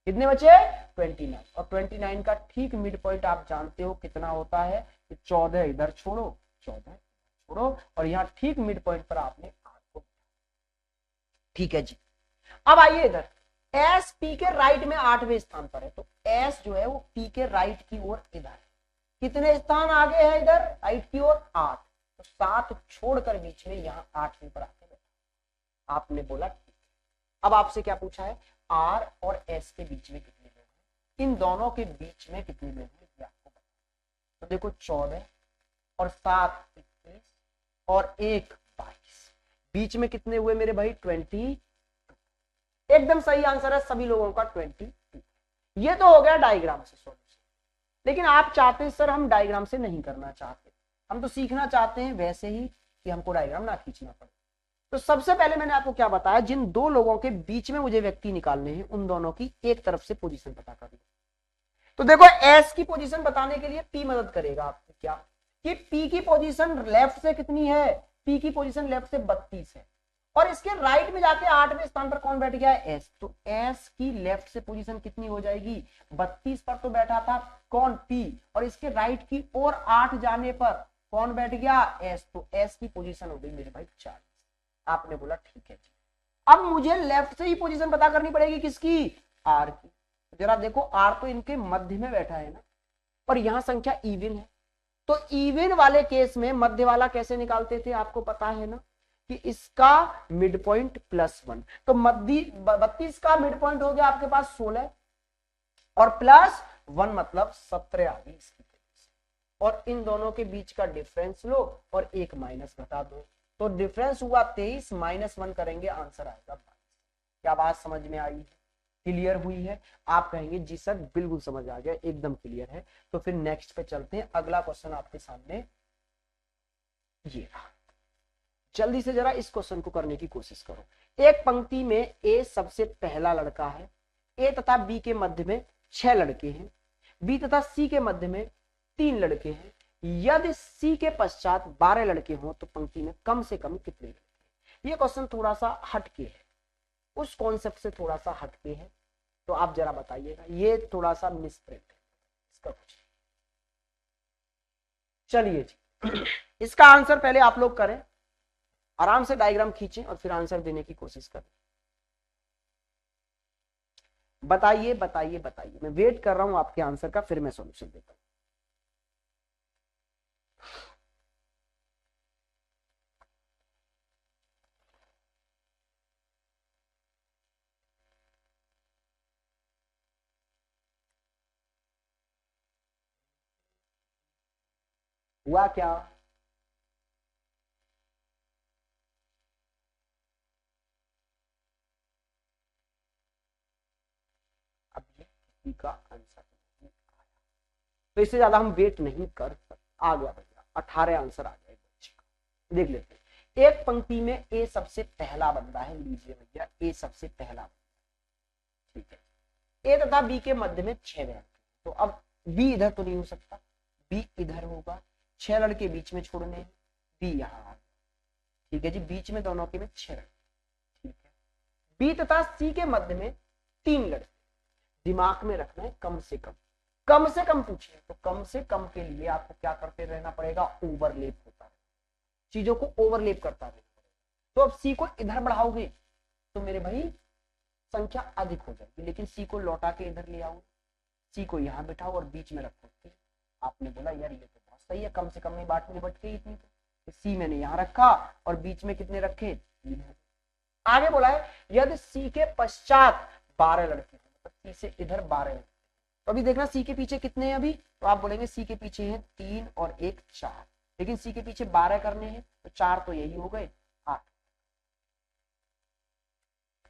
कितने बचे 29, और 29 का ठीक मिड पॉइंट आप जानते हो कितना होता है, तो 14 इधर छोड़ो, 14 छोड़ो, और यहाँ ठीक मिड पॉइंट पर आपने 8 को, ठीक है जी, अब आइए इधर एस पी के राइट में 8वें स्थान पर है, तो एस जो है वो पी के राइट की ओर इधर है, कितने स्थान आगे है इधर राइट की ओर 8, तो 7 छोड़कर बीच में यहाँ 8वें पर आके बैठा, आपने बोला ठीक, अब आपसे क्या पूछा है आर और एस के बीच में कितने लोग हैं, इन दोनों के बीच में कितने लोग हैं ये आपको पता, तो देखो 14 और 7 21 और 1 22, बीच में कितने हुए मेरे भाई 20। एकदम सही आंसर है सभी लोगों का 22। ये तो हो गया डायग्राम से सॉल्यूशन। लेकिन आप चाहते हैं सर हम डायग्राम से नहीं करना चाहते, हम तो सीखना चाहते हैं वैसे ही कि हमको डायग्राम ना खींचना पड़े। तो सबसे पहले मैंने आपको क्या बताया, जिन दो लोगों के बीच में मुझे व्यक्ति निकालने हैं उन दोनों की एक तरफ से पोजीशन पता करनी। तो देखो एस की पोजीशन बताने के लिए पी मदद करेगा आपको, क्या कि पी की पोजीशन लेफ्ट से कितनी है, पी की पोजीशन लेफ्ट से 32 है और इसके राइट में जाके 8वें स्थान पर कौन बैठ गया है, एस। तो एस की लेफ्ट से पोजीशन कितनी हो जाएगी, 32 पर तो बैठा था कौन, पी, और इसके राइट की और 8 जाने पर कौन बैठ गया, एस। तो एस की पोजीशन हो गई मेरे भाई 40। आपने बोला ठीक है, अब मुझे लेफ्ट से ही पोजीशन पता करनी पड़ेगी किसकी, आर की। जरा देखो आर तो इनके मध्य में बैठा है ना, और यहां संख्या इवन है, तो इवन वाले केस में मध्य वाला कैसे निकालते थे आपको पता है ना, कि इसका मिड पॉइंट +1। तो मध्य 32 का मिड पॉइंट हो गया आपके पास 16 और +1 मतलब 17 आ गई इसकी, और इन दोनों के बीच का डिफरेंस लो और एक माइनस घटा दो, तो डिफरेंस हुआ 23 -1 करेंगे आंसर आएगा 22। क्या बात समझ में आई है, क्लियर हुई है? आप कहेंगे जी सर बिल्कुल समझ आ गया, एकदम क्लियर है। तो फिर नेक्स्ट पे चलते हैं, अगला क्वेश्चन आपके सामने ये रहा। जल्दी से जरा इस क्वेश्चन को करने की कोशिश करो। एक पंक्ति में ए सबसे पहला लड़का है, ए तथा बी के मध्य में 6 लड़के हैं, बी तथा सी के मध्य में 3 लड़के हैं। यदि सी के पश्चात 12 लड़के हों तो पंक्ति में कम से कम कितने लड़के? ये क्वेश्चन थोड़ा सा हटके है, उस कॉन्सेप्ट से थोड़ा सा हटके है, तो आप जरा बताइएगा, ये थोड़ा सा मिसप्रिंट है इसका कुछ। चलिए जी इसका आंसर पहले आप लोग करें, आराम से डायग्राम खींचें और फिर आंसर देने की कोशिश करें। बताइए बताइए बताइए, मैं वेट कर रहा हूं आपके आंसर का, फिर मैं सॉल्यूशन देता हूं। हुआ क्या? अब ये का आंसर नहीं आया, तो इससे ज्यादा हम वेट नहीं कर सकते। आ गया भैया, 18 आंसर आ गया बच्चे का। देख लेते हैं, एक पंक्ति में ए सबसे पहला बंदा है, लीजिए भैया ए सबसे पहला बंदा, ठीक है। ए तथा बी के मध्य में 6 लड़के, तो अब बी इधर तो नहीं हो सकता, बी इधर होगा, 6 लड़के बीच में छोड़ने, बी यहाँ, ठीक है जी, बीच में दोनों के में 6 लड़के, ठीक है। बी तथा सी के मध्य में 3 लड़के, दिमाग में रखना है कम से कम पूछिए, तो कम से कम के लिए आपको क्या करते रहना पड़ेगा, ओवरलेप होता है, चीजों को ओवरलेप करता रहना पड़ेगा। तो अब सी को इधर बढ़ाओगे तो मेरे भाई संख्या अधिक हो जाएगी, लेकिन सी को लौटा के इधर ले आओ, सी को यहाँ बिठाओ और बीच में रखो। आपने बोला यार ये तो बहुत सही है, कम से कम नहीं बांटनी बट गई इतनी, तो सी मैंने यहाँ रखा और बीच में कितने रखे, 3 है। आगे बोला है यदि सी के पश्चात 12 लड़के, तो सी से इधर 12 लड़के, तो अभी देखना सी के पीछे कितने हैं अभी, तो आप बोलेंगे सी के पीछे हैं 3 और 1 4, लेकिन सी के पीछे 12 करने हैं, तो 4 तो यही हो गए 8।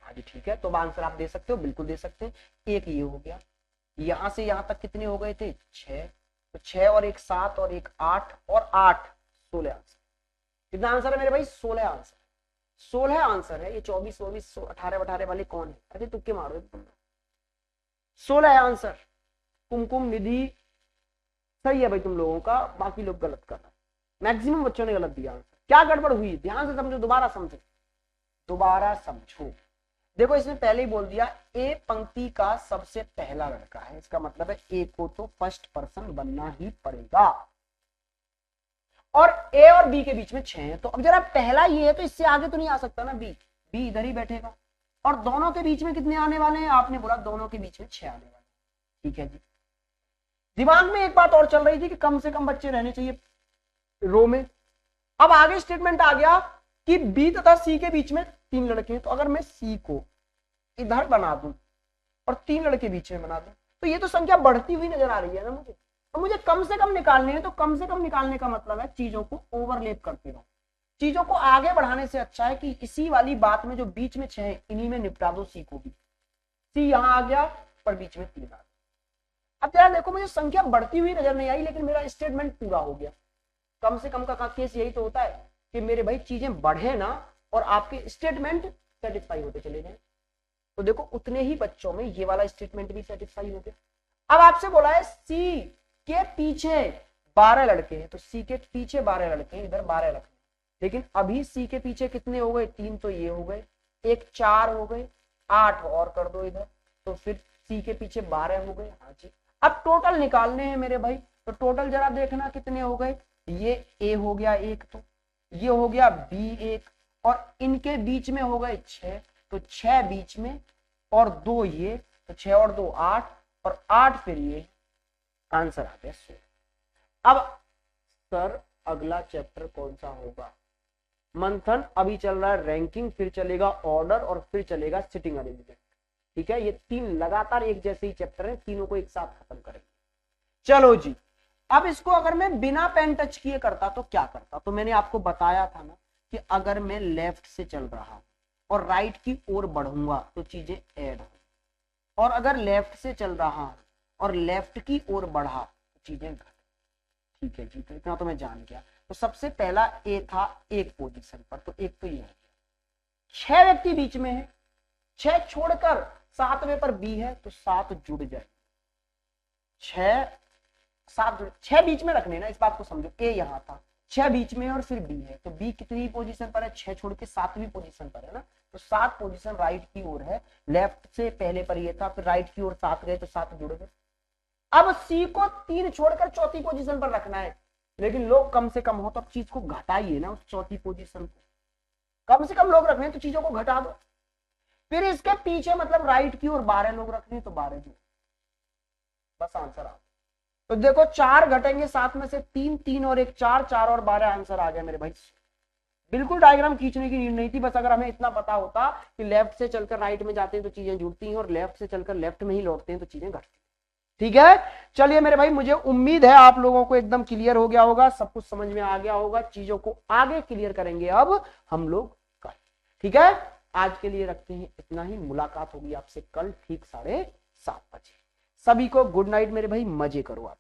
हाँ जी ठीक है, तो आंसर आप दे सकते हो, बिल्कुल दे सकते हैं। एक ये हो गया, यहां से यहां तक कितने हो गए थे 6, तो 6 और 1 7 और 1 8 और 8 16 आंसर। कितना आंसर है मेरे भाई, 16 आंसर, 16 आंसर है। ये 24 24 18 18 वाले कौन है, अरे तुक्के मारो, 16 है आंसर। कुमकुम निधि सही है भाई तुम लोगों का, बाकी लोग गलत कर रहे हैं, मैक्सिमम बच्चों ने गलत दिया आंसर। क्या गड़बड़ हुई, ध्यान से समझो, दोबारा समझो, दोबारा समझो। देखो इसमें पहले ही बोल दिया ए पंक्ति का सबसे पहला लड़का है, इसका मतलब है ए को तो फर्स्ट पर्सन बनना ही पड़ेगा, और ए और बी के बीच में 6 है, तो अब जरा पहला ये है तो इससे आगे तो नहीं आ सकता ना, बी इधर ही बैठेगा, और दोनों के बीच में कितने आने वाले हैं, आपने बोला दोनों के बीच में 6 आने वाले, ठीक है जी। दिमाग में एक बात और चल रही थी कि कम से कम बच्चे रहने चाहिए रो में। अब आगे स्टेटमेंट आ गया कि बी तथा सी के बीच में 3 लड़के हैं, तो अगर मैं सी को इधर बना दूं और 3 लड़के बीच में बना दूं, तो ये तो संख्या बढ़ती हुई नजर आ रही है ना मुझे, तो मुझे कम से कम निकालने हैं, तो कम से कम निकालने का मतलब है चीजों को ओवरलेप करते रहो। चीजों को आगे बढ़ाने से अच्छा है कि इसी वाली बात में जो बीच में 6 है इन्हीं में निपटा दो सी को भी। सी यहां आ गया पर बीच में 3 आ गया। अब यार देखो मुझे संख्या बढ़ती हुई नजर नहीं आई, लेकिन मेरा स्टेटमेंट पूरा हो गया। कम से कम का केस यही तो होता है कि मेरे भाई चीजें बढ़े ना और आपके स्टेटमेंट सेटिस्फाई होते चले जाए। तो देखो उतने ही बच्चों में ये वाला स्टेटमेंट भी सेटिस्फाई हो गया। अब आपसे बोला है सी के पीछे 12 लड़के हैं, तो सी के पीछे 12 लड़के हैं, इधर 12 लड़के, लेकिन अभी सी के पीछे कितने हो गए, 3 तो ये हो गए, एक 4 हो गए, 8 और कर दो इधर, तो फिर सी के पीछे 12 हो गए। हाँ जी, अब टोटल निकालने हैं मेरे भाई, तो टोटल जरा देखना कितने हो गए, ये ए हो गया एक, तो ये हो गया बी एक, और इनके बीच में हो गए 6, तो 6 बीच में और 2 ये, तो 6 और 2 8, और 8 फिर ये, आंसर आ गया 16। अब सर अगला चैप्टर कौन सा होगा, मंथन अभी चल रहा है रैंकिंग, फिर चलेगा ऑर्डर और फिर चलेगा सिटिंग अरेंजमेंट। ठीक है, ये 3 लगातार एक जैसे ही चैप्टर है, तीनों को एक साथ खत्म करेंगे। चलो जी, अब इसको अगर मैं बिना पेन टच किए करता तो क्या करता, तो मैंने आपको बताया था ना कि अगर मैं लेफ्ट से चल रहा और राइट की ओर बढ़ूंगा तो चीजें ऐड हो, और अगर लेफ्ट से चल रहा और लेफ्ट की ओर बढ़ा तो चीजें घट। ठीक है जी, तो इतना तो मैं जान गया। तो सबसे पहला ए था एक पोजीशन पर, तो एक तो ये है, 6 व्यक्ति बीच में है, 6 छोड़कर 7वें पर बी है, तो 7 जुड़ जाए, 6 बीच में रखने ना, इस बात को समझो। ए यहाँ था, 6 बीच में और फिर बी है, तो बी कितनी पोजीशन पर है, 6 छोड़ के 7वीं पोजीशन पर है ना, तो 7 पोजीशन राइट की ओर है। लेफ्ट से पहले पर ये था, फिर राइट की ओर 7 गए, तो 7 जुड़ गए। अब सी को 3 छोड़कर चौथी पोजीशन पर रखना है, लेकिन लोग कम से कम हो, तो अब चीज को घटाइए ना, उस चौथी पोजीशन को कम से कम लोग रखने, तो चीजों को घटा दो। फिर इसके पीछे मतलब राइट की ओर 12 लोग रखने, तो 12 जो, बस आंसर आ। तो देखो 4 घटेंगे 7 में से 3, 3 और 1 4, 4 और 12, आंसर आ गया मेरे भाई। बिल्कुल डायग्राम खींचने की नीड नहीं थी, बस अगर हमें इतना पता होता कि लेफ्ट से चलकर राइट में जाते हैं तो चीजें जुड़ती हैं, और लेफ्ट से चलकर लेफ्ट में ही लौटते हैं तो चीजें घटती हैं। ठीक है, चलिए मेरे भाई, मुझे उम्मीद है आप लोगों को एकदम क्लियर हो गया होगा, सब कुछ समझ में आ गया होगा। चीजों को आगे क्लियर करेंगे अब हम लोग कल। ठीक है, आज के लिए रखते हैं इतना ही, मुलाकात होगी आपसे कल ठीक 7:30 बजे। सभी को गुड नाइट मेरे भाई, मजे करो आप।